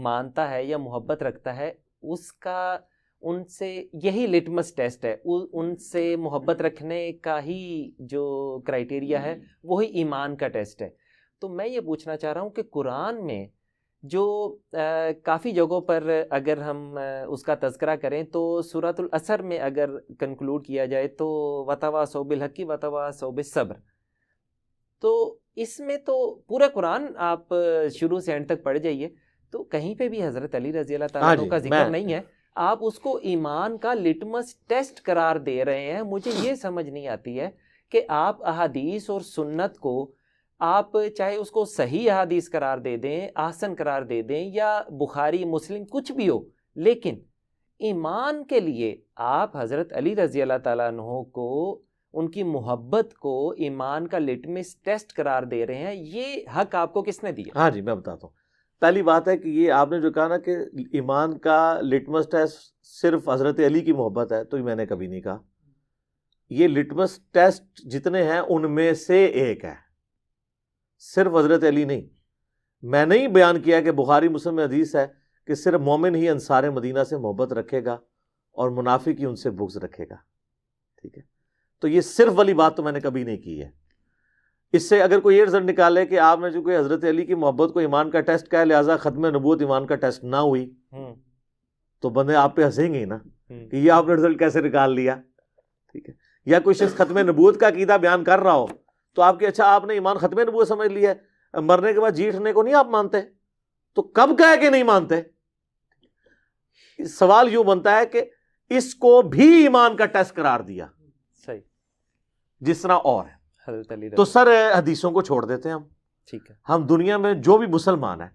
مانتا ہے یا محبت رکھتا ہے اس کا ان سے یہی لٹمس ٹیسٹ ہے, ان سے محبت رکھنے کا ہی جو کرائٹیریا ہے وہی ایمان کا ٹیسٹ ہے. تو میں یہ پوچھنا چاہ رہا ہوں کہ قرآن میں جو کافی جگہوں پر اگر ہم اس کا تذکرہ کریں تو سورۃ العصر میں اگر کنکلوڈ کیا جائے تو وتواصوا بالحق وتواصوا بالصبر, تو اس میں تو پورا قرآن آپ شروع سے اینڈ تک پڑھ جائیے تو کہیں پہ بھی حضرت علی رضی اللہ تعالیٰ عنہ کا ذکر نہیں ہے. آپ اس کو ایمان کا لٹمس ٹیسٹ قرار دے رہے ہیں. مجھے یہ سمجھ نہیں آتی ہے کہ آپ احادیث اور سنت کو آپ چاہے اس کو صحیح احادیث قرار دے دیں, احسن قرار دے دیں یا بخاری مسلم کچھ بھی ہو, لیکن ایمان کے لیے آپ حضرت علی رضی اللہ تعالیٰ عنہ کو ان کی محبت کو ایمان کا لٹمس ٹیسٹ قرار دے رہے ہیں، یہ حق آپ کو کس نے دیا؟ ہاں جی میں بتاتا ہوں. پہلی بات ہے کہ یہ آپ نے جو کہا نا کہ ایمان کا لٹمس ٹیسٹ صرف حضرت علی کی محبت ہے، تو یہ میں نے کبھی نہیں کہا. یہ لٹمس ٹیسٹ جتنے ہیں ان میں سے ایک ہے، صرف حضرت علی نہیں. میں نہیں بیان کیا کہ بخاری مسلم میں حدیث ہے کہ صرف مومن ہی انصار مدینہ سے محبت رکھے گا اور منافق ہی ان سے بغض رکھے گا. ٹھیک ہے، تو یہ صرف والی بات تو میں نے کبھی نہیں کی ہے. اس سے اگر کوئی یہ رزلٹ نکالے کہ آپ نے جو کوئی حضرت علی کی محبت کو ایمان کا ٹیسٹ کہا لہٰذا ختم نبوت ایمان کا ٹیسٹ نہ ہوئی، تو بندے آپ پہ ہنسیں گے نا کہ یہ آپ نے رزلٹ کیسے نکال لیا. ٹھیک ہے، یا کوئی شخص ختم نبوت کا عقیدہ بیان کر رہا ہو تو آپ کے اچھا آپ نے ایمان ختم نبوت سمجھ لیا ہے، مرنے کے بعد جی اٹھنے کو نہیں آپ مانتے، تو کب کہا کہ نہیں مانتے؟ سوال یوں بنتا ہے کہ اس کو بھی ایمان کا ٹیسٹ قرار دیا صحیح جس طرح اور ہے. حضرت علی تو سر حدیثوں کو چھوڑ دیتے ہیں ہم. ٹھیک ہے، ہم دنیا میں جو بھی مسلمان ہے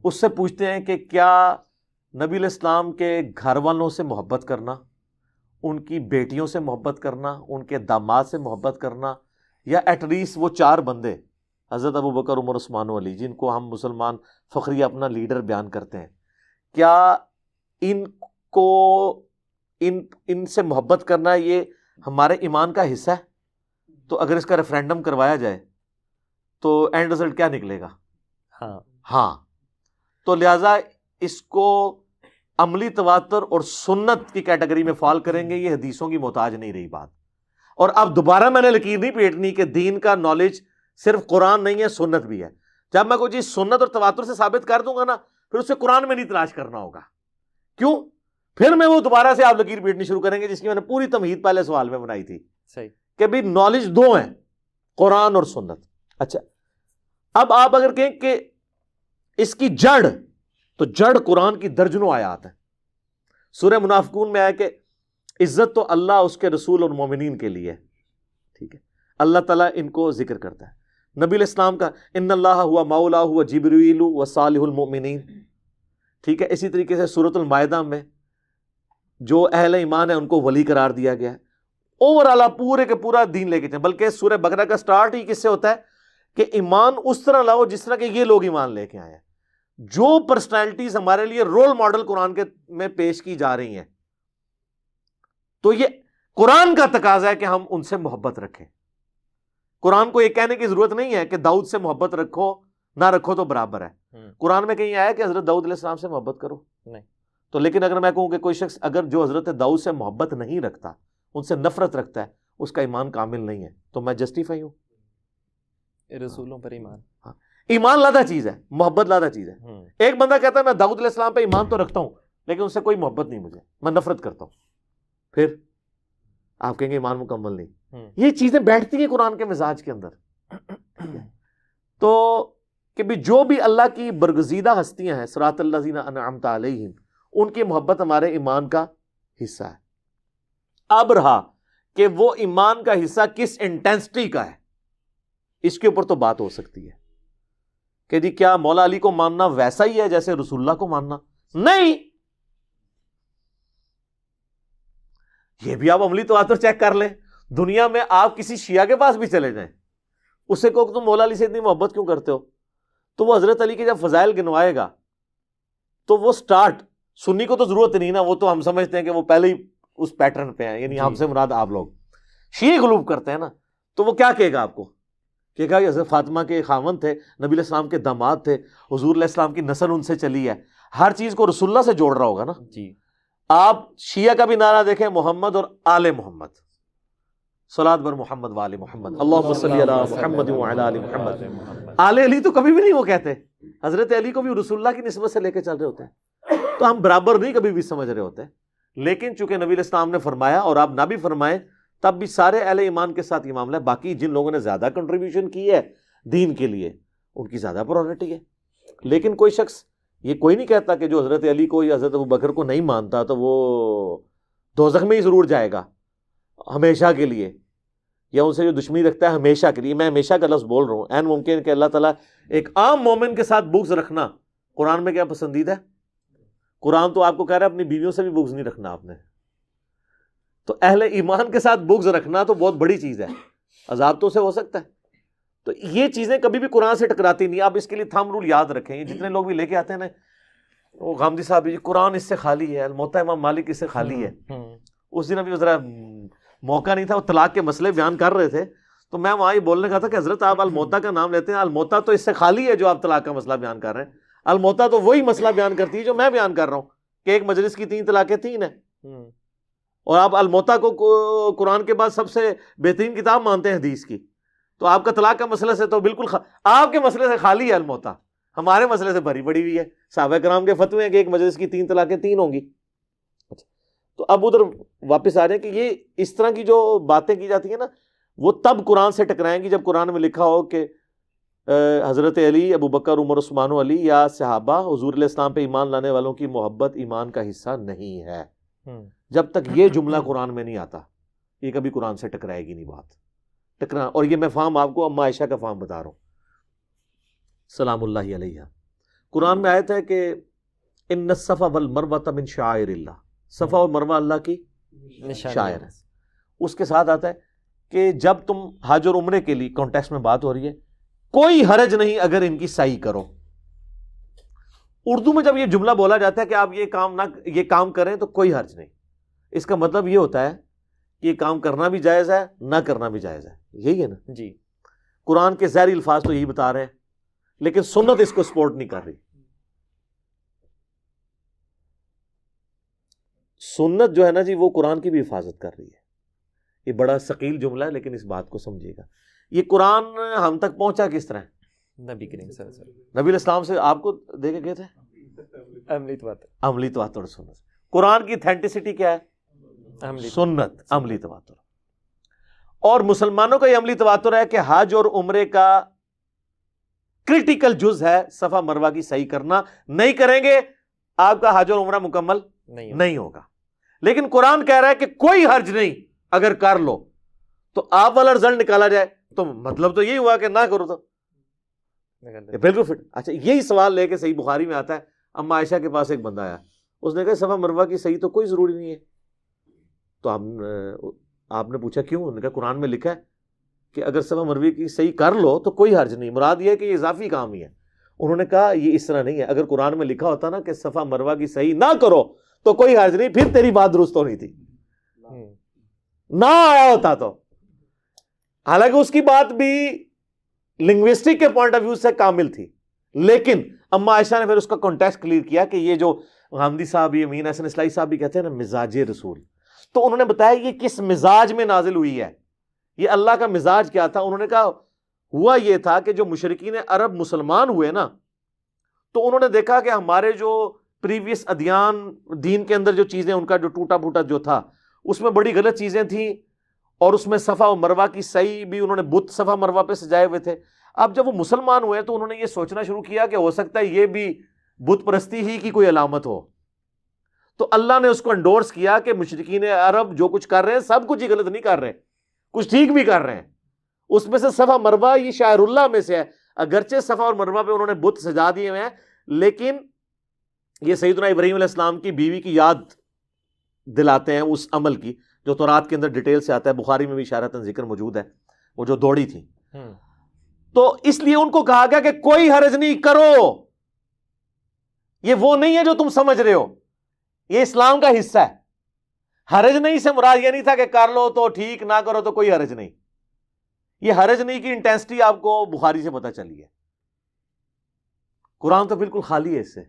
اس سے پوچھتے ہیں کہ کیا نبی علیہ السلام کے گھر والوں سے محبت کرنا، ان کی بیٹیوں سے محبت کرنا، ان کے داماد سے محبت کرنا، یا ایٹ لیسٹ وہ 4 بندے حضرت ابو بکر عمر عثمان و علی جن کو ہم مسلمان فخری اپنا لیڈر بیان کرتے ہیں، کیا ان کو ان سے محبت کرنا یہ ہمارے ایمان کا حصہ ہے؟ تو اگر اس کا ریفرینڈم کروایا جائے تو اینڈ رزلٹ کیا نکلے گا؟ ہاں. تو لہٰذا اس کو عملی تواتر اور سنت کی کیٹیگری میں فال کریں گے، یہ حدیثوں کی محتاج نہیں رہی بات. اور اب دوبارہ میں نے لکیر نہیں پیٹنی کہ دین کا نالج صرف قرآن نہیں ہے، سنت بھی ہے. جب میں کوئی چیز سنت اور تواتر سے ثابت کر دوں گا نا، پھر اسے قرآن میں نہیں تلاش کرنا ہوگا. کیوں؟ پھر میں وہ دوبارہ سے آپ لکیر پیٹنی شروع کریں گے جس کی میں نے پوری تمہید پہلے سوال میں بنائی تھی. صحیح کہ بھی نالج 2 ہیں، قرآن اور سنت. اچھا، اب آپ اگر کہیں کہ اس کی جڑ، تو جڑ قرآن کی درجنوں آیات ہیں. سورہ منافقون میں آیا کہ عزت تو اللہ، اس کے رسول اور مومنین کے لیے. ٹھیک ہے، اللہ تعالیٰ ان کو ذکر کرتا ہے. نبی علیہ السلام کا ان اللہ ہوا مولا ہوا جبریل و صالح المؤمنین. ٹھیک ہے، اسی طریقے سے سورۃ المائدہ میں جو اہل ایمان ہے ان کو ولی قرار دیا گیا ہے. اوور آل پورے کے پورا دین لے کے چلیں. بلکہ سورہ بقرہ کا سٹارٹ ہی کس سے ہوتا ہے کہ ایمان اس طرح لاؤ جس طرح کہ یہ لوگ ایمان لے کے آئے ہیں. جو پرسنالٹیز ہمارے لیے رول ماڈل قرآن کے میں پیش کی جا رہی ہیں، تو یہ قرآن کا تقاضا ہے کہ ہم ان سے محبت رکھیں. قرآن کو یہ کہنے کی ضرورت نہیں ہے کہ داؤد سے محبت رکھو، نہ رکھو تو برابر ہے. قرآن میں کہیں آیا کہ حضرت داؤد علیہ السلام سے محبت کرو؟ نہیں. تو لیکن اگر میں کہوں کہ کوئی شخص اگر جو حضرت داؤد سے محبت نہیں رکھتا، ان سے نفرت رکھتا ہے، اس کا ایمان کامل نہیں ہے، تو میں جسٹیفائی ہوں. رسولوں پر ایمان، ایمان لادا چیز ہے، محبت لادا چیز ہے. ایک بندہ کہتا ہے میں داؤد علیہ السلام پہ ایمان تو رکھتا ہوں لیکن اس سے کوئی محبت نہیں، مجھے میں نفرت کرتا ہوں. پھر آپ کہیں گے ایمان مکمل نہیں. یہ چیزیں بیٹھتی ہیں قرآن کے مزاج کے اندر. تو کہ بھی جو بھی اللہ کی برگزیدہ ہستیاں ہیں، صراط الذین انعمت علیہم، ان کی محبت ہمارے ایمان کا حصہ ہے. اب رہا کہ وہ ایمان کا حصہ کس انٹینسٹی کا ہے، اس کے اوپر تو بات ہو سکتی ہے کہ جی کیا مولا علی کو ماننا ویسا ہی ہے جیسے رسول اللہ کو ماننا؟ نہیں. یہ بھی آپ عملی تواتر چیک کر لیں. دنیا میں آپ کسی شیعہ کے پاس بھی چلے جائیں، اس سے کہو تم مولا علی سے اتنی محبت کیوں کرتے ہو، تو وہ حضرت علی کے جب فضائل گنوائے گا تو وہ سٹارٹ، سنی کو تو ضرورت نہیں نا، وہ تو ہم سمجھتے ہیں کہ وہ پہلے ہی اس پیٹرن پہ ہیں، یعنی ہم سے مراد آپ لوگ شیعہ غلوب کرتے ہیں نا. تو وہ کیا کہے گا آپ کو؟ کہ کہا کہ حضرت فاطمہ کے خاوند تھے، نبی علیہ السلام کے داماد تھے، حضور علیہ السلام کی نسل ان سے چلی ہے. ہر چیز کو رسول اللہ سے جوڑ رہا ہوگا نا. جی آپ شیعہ کا بھی نعرہ دیکھیں، محمد اور آل محمد، صلاۃ بر محمد و آل محمد، اللہم صلی علی محمد و علی آل محمد. آل علی تو کبھی بھی نہیں وہ کہتے، حضرت علی کو بھی رسول اللہ کی نسبت سے لے کے چل رہے ہوتے ہیں. تو ہم برابر نہیں کبھی بھی سمجھ رہے ہوتے. لیکن چونکہ نبی علیہ السلام نے فرمایا اور آپ نہ بھی فرمائیں تب بھی سارے اہل ایمان کے ساتھ یہ معاملہ ہے. باقی جن لوگوں نے زیادہ کنٹریبیوشن کی ہے دین کے لیے ان کی زیادہ پرائورٹی ہے. لیکن کوئی شخص یہ کوئی نہیں کہتا کہ جو حضرت علی کو یا حضرت ابو بکر کو نہیں مانتا تو وہ دوزخ میں ہی ضرور جائے گا ہمیشہ کے لیے، یا ان سے جو دشمنی رکھتا ہے ہمیشہ کے لیے. میں ہمیشہ کا لفظ بول رہا ہوں، این ممکن کہ اللہ تعالیٰ ایک عام مومن کے ساتھ بغض رکھنا قرآن میں کیا پسندیدہ ہے؟ قرآن تو آپ کو کہہ رہا ہے اپنی بیویوں سے بھی بغض نہیں رکھنا آپ نے. تو اہل ایمان کے ساتھ بغض رکھنا تو بہت بڑی چیز ہے, عذاب تو اسے ہو سکتا ہے. تو یہ چیزیں کبھی بھی قرآن سے ٹکراتی نہیں. آپ اس کے لیے تھم رول یاد رکھیں. یہ جتنے لوگ بھی لے کے آتے ہیں نا, وہ غامدی صاحب جی قرآن اس سے خالی ہے, الموطا امام مالک اس سے خالی ہے. اس دن ابھی ذرا موقع نہیں تھا, وہ طلاق کے مسئلے بیان کر رہے تھے, تو میں وہاں یہ بولنے کا تھا کہ حضرت آپ الموطا کا نام لیتے ہیں, الموطا تو اس سے خالی ہے جو آپ طلاق کا مسئلہ بیان کر رہے ہیں. الموطا تو وہی مسئلہ بیان کرتی ہے جو میں بیان کر رہا ہوں کہ ایک مجلس کی 3 طلاقیں 3 ہیں, اور آپ الموطا کو قرآن کے بعد سب سے بہترین کتاب مانتے ہیں حدیث کی. تو آپ کا طلاق کا مسئلہ سے تو بالکل آپ کے مسئلے سے خالی ہے الموطا, ہمارے مسئلے سے بھری پڑی ہوئی ہے. صحابہ کرام کے فتوے ہیں کہ ایک مجلس کی 3 طلاقیں 3 ہوں گی. تو اب ادھر واپس آ رہے ہیں کہ یہ اس طرح کی جو باتیں کی جاتی ہیں نا, وہ تب قرآن سے ٹکرائیں گی جب قرآن میں لکھا ہو کہ حضرت علی, ابو بکر, عمر, عثمان و علی یا صحابہ حضور علیہ السلام پہ ایمان لانے والوں کی محبت ایمان کا حصہ نہیں ہے. جب تک یہ جملہ قرآن میں نہیں آتا, یہ کبھی قرآن سے ٹکرائے گی نہیں بات. ٹکرا, اور یہ میں فہم آپ کو اما عائشہ کا فہم بتا رہا ہوں سلام اللہ علیہ. قرآن میں آیت ہے کہ ان الصفا والمروہ من شعائر اللہ, صفا اور مروہ اللہ کی شاعر ہے. اس کے ساتھ آتا ہے کہ جب تم حج اور عمرے کے لیے کانٹیکسٹ میں بات ہو رہی ہے, کوئی حرج نہیں اگر ان کی سعی کرو. اردو میں جب یہ جملہ بولا جاتا ہے کہ آپ یہ کام کریں تو کوئی حرج نہیں, اس کا مطلب یہ ہوتا ہے کہ یہ کام کرنا بھی جائز ہے, نہ کرنا بھی جائز ہے. یہی ہے نا جی. قرآن کے ظاہری الفاظ تو یہی بتا رہے ہیں, لیکن سنت اس کو سپورٹ نہیں کر رہی. سنت جو ہے نا جی, وہ قرآن کی بھی حفاظت کر رہی ہے. یہ بڑا ثقیل جملہ ہے, لیکن اس بات کو سمجھیے گا. یہ قرآن ہم تک پہنچا کس طرح؟ نبی کریم صلی اللہ علیہ وسلم, نبی علیہ السلام سے آپ کو دے کے گئے تھے عملی تواتر سنت. قرآن کی اتھینٹسٹی کیا ہے؟ سنت, عملی تواتر. اور مسلمانوں کا یہ عملی تواتر ہے کہ حج اور عمرے کا کرٹیکل جز ہے صفا مروہ کی صحیح کرنا. نہیں کریں گے آپ کا حج اور عمرہ مکمل نہیں ہوگا. لیکن قرآن کہہ رہا ہے کہ کوئی حرج نہیں اگر کر لو, تو آپ والا رزلٹ نکالا جائے تو مطلب تو یہی ہوا کہ نہ کرو تو بالکل فٹ. اچھا, یہی سوال لے کے صحیح بخاری میں آتا ہے, اما عائشہ کے پاس ایک بندہ آیا, اس نے کہا صفا مروہ کی صحیح تو کوئی ضروری نہیں ہے. تو آپ نے پوچھا کیوں؟ انہوں نے کہا قرآن میں لکھا ہے کہ اگر صفا مروہ کی صحیح کر لو تو کوئی حرج نہیں. مراد یہ ہے کہ یہ اضافی کام ہی ہے. انہوں نے کہا یہ اس طرح نہیں ہے. اگر قرآن میں لکھا ہوتا نا کہ صفا مروہ کی صحیح نہ کرو تو کوئی حرج نہیں, پھر تیری بات درست ہونی تھی, نہ آیا ہوتا تو. حالانکہ اس کی بات بھی لنگوسٹک کے پوائنٹ آف ویو سے کامل تھی, لیکن اما عائشہ نے پھر اس کا کانٹیکسٹ کلیئر کیا کہ یہ جو غامدی صاحب, یہ امین احسن اصلاحی صاحب بھی کہتے ہیں نا مزاج رسول, تو انہوں نے بتایا یہ کس مزاج میں نازل ہوئی ہے, یہ اللہ کا مزاج کیا تھا. انہوں نے کہا ہوا یہ تھا کہ جو مشرکین عرب مسلمان ہوئے نا, تو انہوں نے دیکھا کہ ہمارے جو پریویس ادیان, دین کے اندر جو چیزیں ان کا جو ٹوٹا پھوٹا جو تھا, اس میں بڑی غلط چیزیں تھیں, اور اس میں صفا و مروہ کی صحیح بھی انہوں نے بت صفا مروہ پہ سجائے ہوئے تھے. اب جب وہ مسلمان ہوئے تو انہوں نے یہ سوچنا شروع کیا کہ ہو سکتا ہے یہ بھی بت پرستی ہی کی کوئی علامت ہو. تو اللہ نے اس کو انڈورس کیا کہ مشرکین عرب جو کچھ کر رہے ہیں سب کچھ ہی غلط نہیں کر رہے, کچھ ٹھیک بھی کر رہے ہیں. اس میں سے صفا مروہ یہ شاعر اللہ میں سے ہے. اگرچہ صفا اور مروہ پہ انہوں نے بت سجا دیے ہوئے ہیں, لیکن یہ سیدنا ابراہیم علیہ السلام کی بیوی کی یاد دلاتے ہیں اس عمل کی جو تورات کے اندر ڈیٹیل سے آتا ہے. بخاری میں بھی اشارتاً ذکر موجود ہے, وہ جو دوڑی تھی. تو اس لیے ان کو کہا گیا کہ کوئی حرج نہیں کرو. یہ وہ نہیں ہے جو تم سمجھ رہے ہو, یہ اسلام کا حصہ ہے. حرج نہیں سے مراد یہ نہیں تھا کہ کر لو تو ٹھیک, نہ کرو تو کوئی حرج نہیں. یہ حرج نہیں کی انٹینسٹی آپ کو بخاری سے پتہ چلی ہے. قرآن تو بالکل خالی ہے اس سے,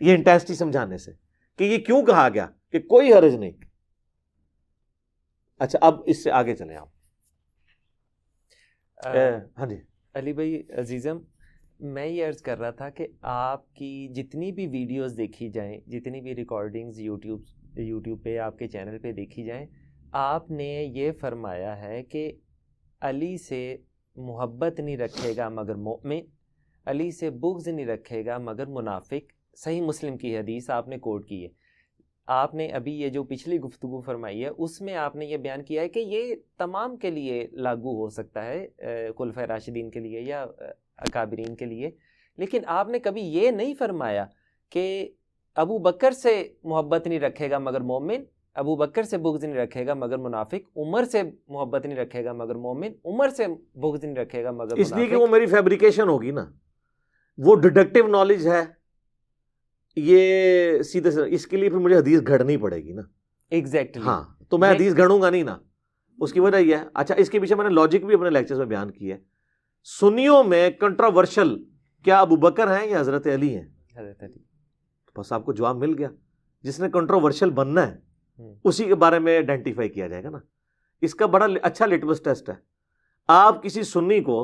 یہ انٹینسٹی سمجھانے سے کہ یہ کیوں کہا گیا کہ کوئی حرج نہیں. اچھا, اب اس سے آگے چلیں آپ. ہاں جی علی بھائی عزیزم, میں یہ عرض کر رہا تھا کہ آپ کی جتنی بھی ویڈیوز دیکھی جائیں, جتنی بھی ریکارڈنگز یوٹیوب پہ آپ کے چینل پہ دیکھی جائیں, آپ نے یہ فرمایا ہے کہ علی سے محبت نہیں رکھے گا مگر مومن, علی سے بغض نہیں رکھے گا مگر منافق. صحیح مسلم کی حدیث آپ نے کوٹ کی ہے. آپ نے ابھی یہ جو پچھلی گفتگو فرمائی ہے اس میں آپ نے یہ بیان کیا ہے کہ یہ تمام کے لیے لاگو ہو سکتا ہے, خلفائے راشدین کے لیے یا اکابرین کے لیے, لیکن آپ نے کبھی یہ نہیں فرمایا کہ ابو بکر سے محبت نہیں رکھے گا مگر مومن، ابو بکر سے بغض نہیں رکھے گا مگر منافق، عمر سے محبت نہیں رکھے گا مگر مومن، عمر سے بغض نہیں رکھے گا مگر اس لیے کہ وہ میری فیبریکیشن ہوگی نا، وہ ڈیڈکٹیو نالج ہے، یہ سیدھے سے اس کے لیے پھر مجھے حدیث گھڑنی پڑے گی نا. ایگزیکٹلی. ہاں تو میں حدیث گھڑوں گا نہیں نا، اس کی وجہ یہ ہے. اچھا اس کے پیچھے میں نے لاجک بھی اپنے لیکچرز میں بیان کی ہے. سنیوں میں کنٹراورشل کیا ابو بکر ہیں یا حضرت علی ہیں؟ حضرت علی. بس آپ کو جواب مل گیا. جس نے کنٹراورشل بننا ہے اسی کے بارے میں آئیڈینٹیفائی کیا جائے گا نا. اس کا بڑا اچھا لٹمس ٹیسٹ ہے. آپ کسی سنی کو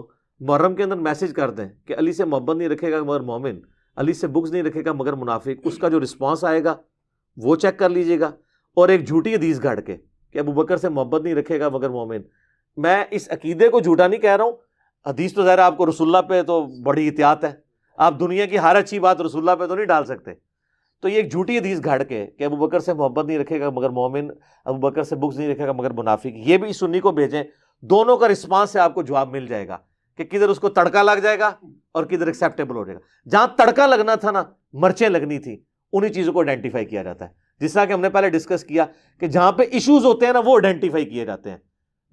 محرم کے اندر میسج کر دیں کہ علی سے محبت نہیں رکھے گا مگر مومن، علی سے بغض نہیں رکھے گا مگر منافق، اس کا جو رسپانس آئے گا وہ چیک کر لیجئے گا. اور ایک جھوٹی حدیث گھڑ کے کہ ابو بکر سے محبت نہیں رکھے گا مگر مومن. میں اس عقیدے کو جھوٹا نہیں کہہ رہا ہوں. حدیث تو ظاہر آپ کو رسول اللہ پہ تو بڑی احتیاط ہے، آپ دنیا کی ہر اچھی بات رسول اللہ پہ تو نہیں ڈال سکتے. تو یہ ایک جھوٹی حدیث گھڑ کے کہ ابو بکر سے محبت نہیں رکھے گا مگر مومن، ابو بکر سے بغض نہیں رکھے گا مگر منافق، یہ بھی سنی کو بھیجیں. دونوں کا رسپانس سے آپ کو جواب مل جائے گا کہ کدھر اس کو تڑکا لگ جائے گا اور کدھر ایکسیپٹیبل ہو جائے گا. جہاں تڑکا لگنا تھا نا، مرچیں لگنی تھی، انہی چیزوں کو آئیڈینٹیفائی کیا جاتا ہے. جس طرح کہ ہم نے پہلے ڈسکس کیا کہ جہاں پہ ایشوز ہوتے ہیں نا وہ آئیڈینٹیفائی کیے جاتے ہیں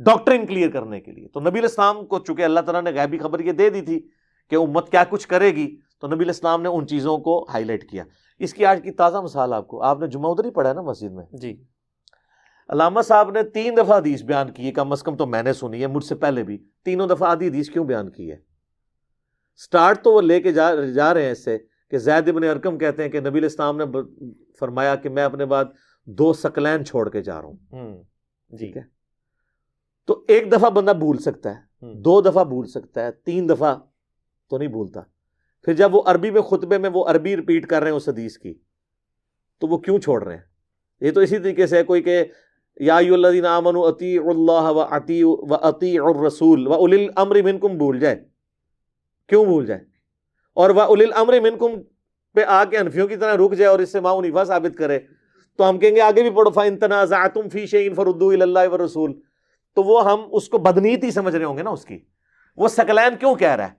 ڈاکٹرن کلیئر کرنے کے لیے. تو نبی علیہ السلام کو چونکہ اللہ تعالیٰ نے غیبی خبر یہ دے دی تھی کہ امت کیا کچھ کرے گی، تو نبی علیہ السلام نے ان چیزوں کو ہائی لائٹ کیا. اس کی آج کی تازہ مثال آپ نے جمعہ ادھر ہی پڑھا ہے نا مسجد میں. جی. علامہ صاحب نے 3 دفعہ حدیث بیان کی ہے، کم از کم تو میں نے سنی ہے، مجھ سے پہلے بھی 3 دفعہ آدھی حدیث کیوں بیان کی ہے؟ سٹارٹ تو وہ لے کے جا رہے ہیں اس سے کہ زید بن ارقم کہتے ہیں کہ نبی علیہ السلام نے فرمایا کہ میں اپنے بعد 2 ثقلین چھوڑ کے جا رہا ہوں. ٹھیک ہے، تو ایک دفعہ بندہ بھول سکتا ہے، 2 دفعہ بھول سکتا ہے، 3 دفعہ تو نہیں بھولتا. پھر جب وہ عربی میں خطبے میں وہ عربی ریپیٹ کر رہے ہیں اس حدیث کی، تو وہ کیوں چھوڑ رہے ہیں؟ یہ تو اسی طریقے سے کوئی کہ یا ایھا الذین آمنوا اطیعوا اللہ واطیعوا الرسول واولی الامر منکم بھول جائے. کیوں بھول جائے؟ اور واولی الامر منکم پہ آ کے حنفیوں کی طرح رک جائے اور اس سے ما حنیفہ ثابت کرے، تو ہم کہیں گے آگے بھی پڑھو فَإِن تَنَازَعْتُمْ فِي شَيْءٍ فَرُدُّوهُ إِلَى اللَّهِ وَالرَّسُولِ. تو وہ ہم اس کو بدنیتی سمجھ رہے ہوں گے نا. اس کی وہ ثقلین کیوں کہہ رہا ہے؟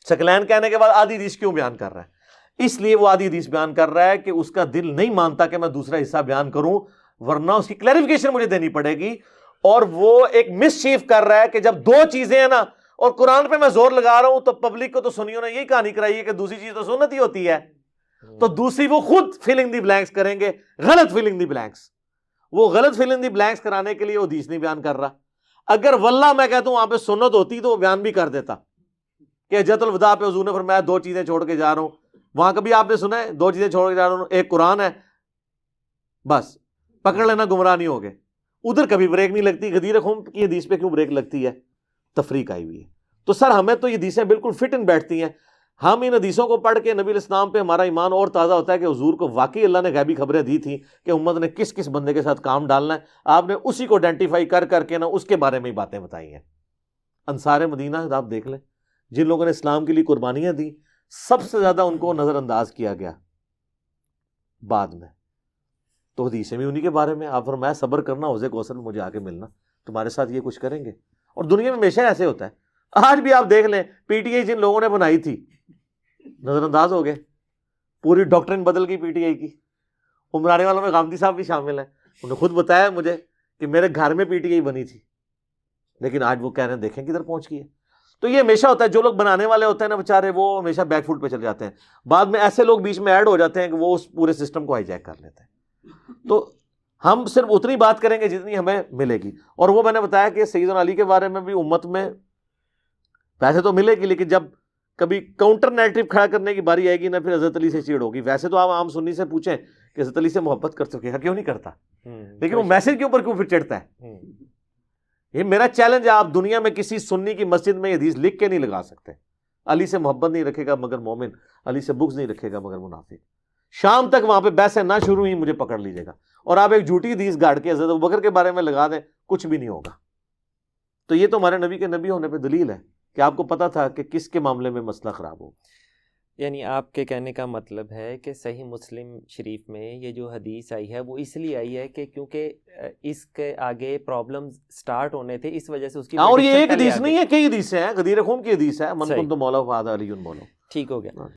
ثقلین کہنے کے بعد آدھی حدیث کیوں بیان کر رہا ہے؟ اس لیے وہ آدھی حدیث بیان کر رہا ہے کہ اس کا دل نہیں مانتا کہ میں دوسرا حصہ بیان کروں، ورنہ اس کی کلیریفیکیشن مجھے دینی پڑے گی. اور وہ ایک مس شیف کر رہا ہے کہ جب 2 چیزیں ہیں نا اور قرآن پہ میں زور لگا رہا ہوں، تو پبلک کو تو سنیوں نے یہی کہانی کرائی ہے کہ دوسری چیز تو سنت ہی ہوتی ہے، تو دوسری وہ خود فلنگ دی بلینکس کریں گے، غلط فلنگ دی بلینکس. وہ غلط فلنگ دی بلینکس کرانے کے لیے وہ حدیث نہیں بیان کر رہا. اگر واللہ میں کہتا ہوں وہاں پہ سنت ہوتی تو وہ بیان بھی کر دیتا کہ حجۃ الوداع پہ حضور نے فرمایا 2 چیزیں چھوڑ کے جا رہا ہوں. وہاں کبھی آپ نے سنا ہے 2 چیزیں چھوڑ کے جا رہا ہوں، ایک قرآن ہے، بس پکڑ لینا گمراہ نہیں ہوگے. ادھر کبھی بریک نہیں لگتی. غدیر خم کی حدیث پہ کیوں بریک لگتی ہے؟ تفریق آئی ہوئی ہے. تو سر ہمیں تو یہ حدیثیں بالکل فٹ ان بیٹھتی ہیں. ہم ان حدیثوں کو پڑھ کے نبی علیہ السلام پہ ہمارا ایمان اور تازہ ہوتا ہے کہ حضور کو واقعی اللہ نے غیبی خبریں دی تھیں کہ امت نے کس کس بندے کے ساتھ کام ڈالنا ہے. آپ نے اسی کو آئیڈینٹیفائی کر کر کے نا اس کے بارے میں ہی باتیں بتائی ہیں. انصار مدینہ آپ دیکھ لیں، جن لوگوں نے اسلام کے لیے قربانیاں دی، سب سے زیادہ ان کو نظر انداز کیا گیا بعد میں. تو حدیثیں بھی انہی کے بارے میں. آپ فرمایا صبر کرنا، حوض کوثر میں مجھے آ کے ملنا، تمہارے ساتھ یہ کچھ کریں گے. اور دنیا میں ہمیشہ ایسے ہوتا ہے. آج بھی آپ دیکھ لیں پی ٹی آئی جن لوگوں نے بنائی تھی نظر انداز ہو گئے، پوری ڈاکٹرن بدل گئی پی ٹی آئی کی. عمرانے والوں میں غامدی صاحب بھی شامل ہیں. انہوں نے خود بتایا مجھے کہ میرے گھر میں پی ٹی آئی بنی تھی، لیکن آج وہ کہہ رہے ہیں دیکھیں کدھر پہنچ گئی ہے. تو یہ ہمیشہ ہوتا ہے، جو لوگ بنانے والے ہوتے ہیں نا بیچارے، وہ ہمیشہ بیک فوٹ پہ چل جاتے ہیں. بعد میں ایسے لوگ بیچ میں ایڈ ہو جاتے ہیں کہ وہ اس پورے سسٹم کو ہائی جیک کر لیتے ہیں. تو ہم صرف اتنی بات کریں گے جتنی ہمیں ملے گی. اور وہ میں نے بتایا کہ سیدنا علی کے بارے میں بھی امت میں ویسے تو ملے گی، لیکن جب کبھی کاؤنٹر نیریٹو کھڑا کرنے کی باری آئے گی نا، پھر حضرت علی سے چیڑ ہوگی. ویسے تو آپ عام سنی سے پوچھیں کہ حضرت علی سے محبت کر سکے کیوں نہیں کرتا، لیکن وہ میسج کے اوپر کیوں پھر چڑھتا ہے. یہ میرا چیلنج ہے، آپ دنیا میں کسی سنی کی مسجد میں یہ حدیث لکھ کے نہیں لگا سکتے علی سے محبت نہیں رکھے گا مگر مومن، علی سے بغض نہیں رکھے گا مگر منافق. شام تک وہاں پہ بحثیں نہ شروع ہی مجھے پکڑ لیجیے گا. اور آپ ایک جھوٹی حدیث گاڑ کے حضرت ابوبکر کے بارے میں لگا دیں، کچھ بھی نہیں ہوگا. تو یہ تو ہمارے نبی کے نبی ہونے پہ دلیل ہے کہ آپ کو پتا تھا کہ کس کے معاملے میں مسئلہ خراب ہو. یعنی آپ کے کہنے کا مطلب ہے کہ صحیح مسلم شریف میں یہ جو حدیث آئی ہے وہ اس لیے آئی ہے کہ کیونکہ اس کے آگے پرابلم سٹارٹ ہونے تھے، اس وجہ سے اس کی. اور یہ ایک حدیث نہیں ہے، کئی حدیثیں ہیں. غدیر خم کی حدیث ہے، من کنت مولا فہذا علی مولا. ٹھیک ہو گیا.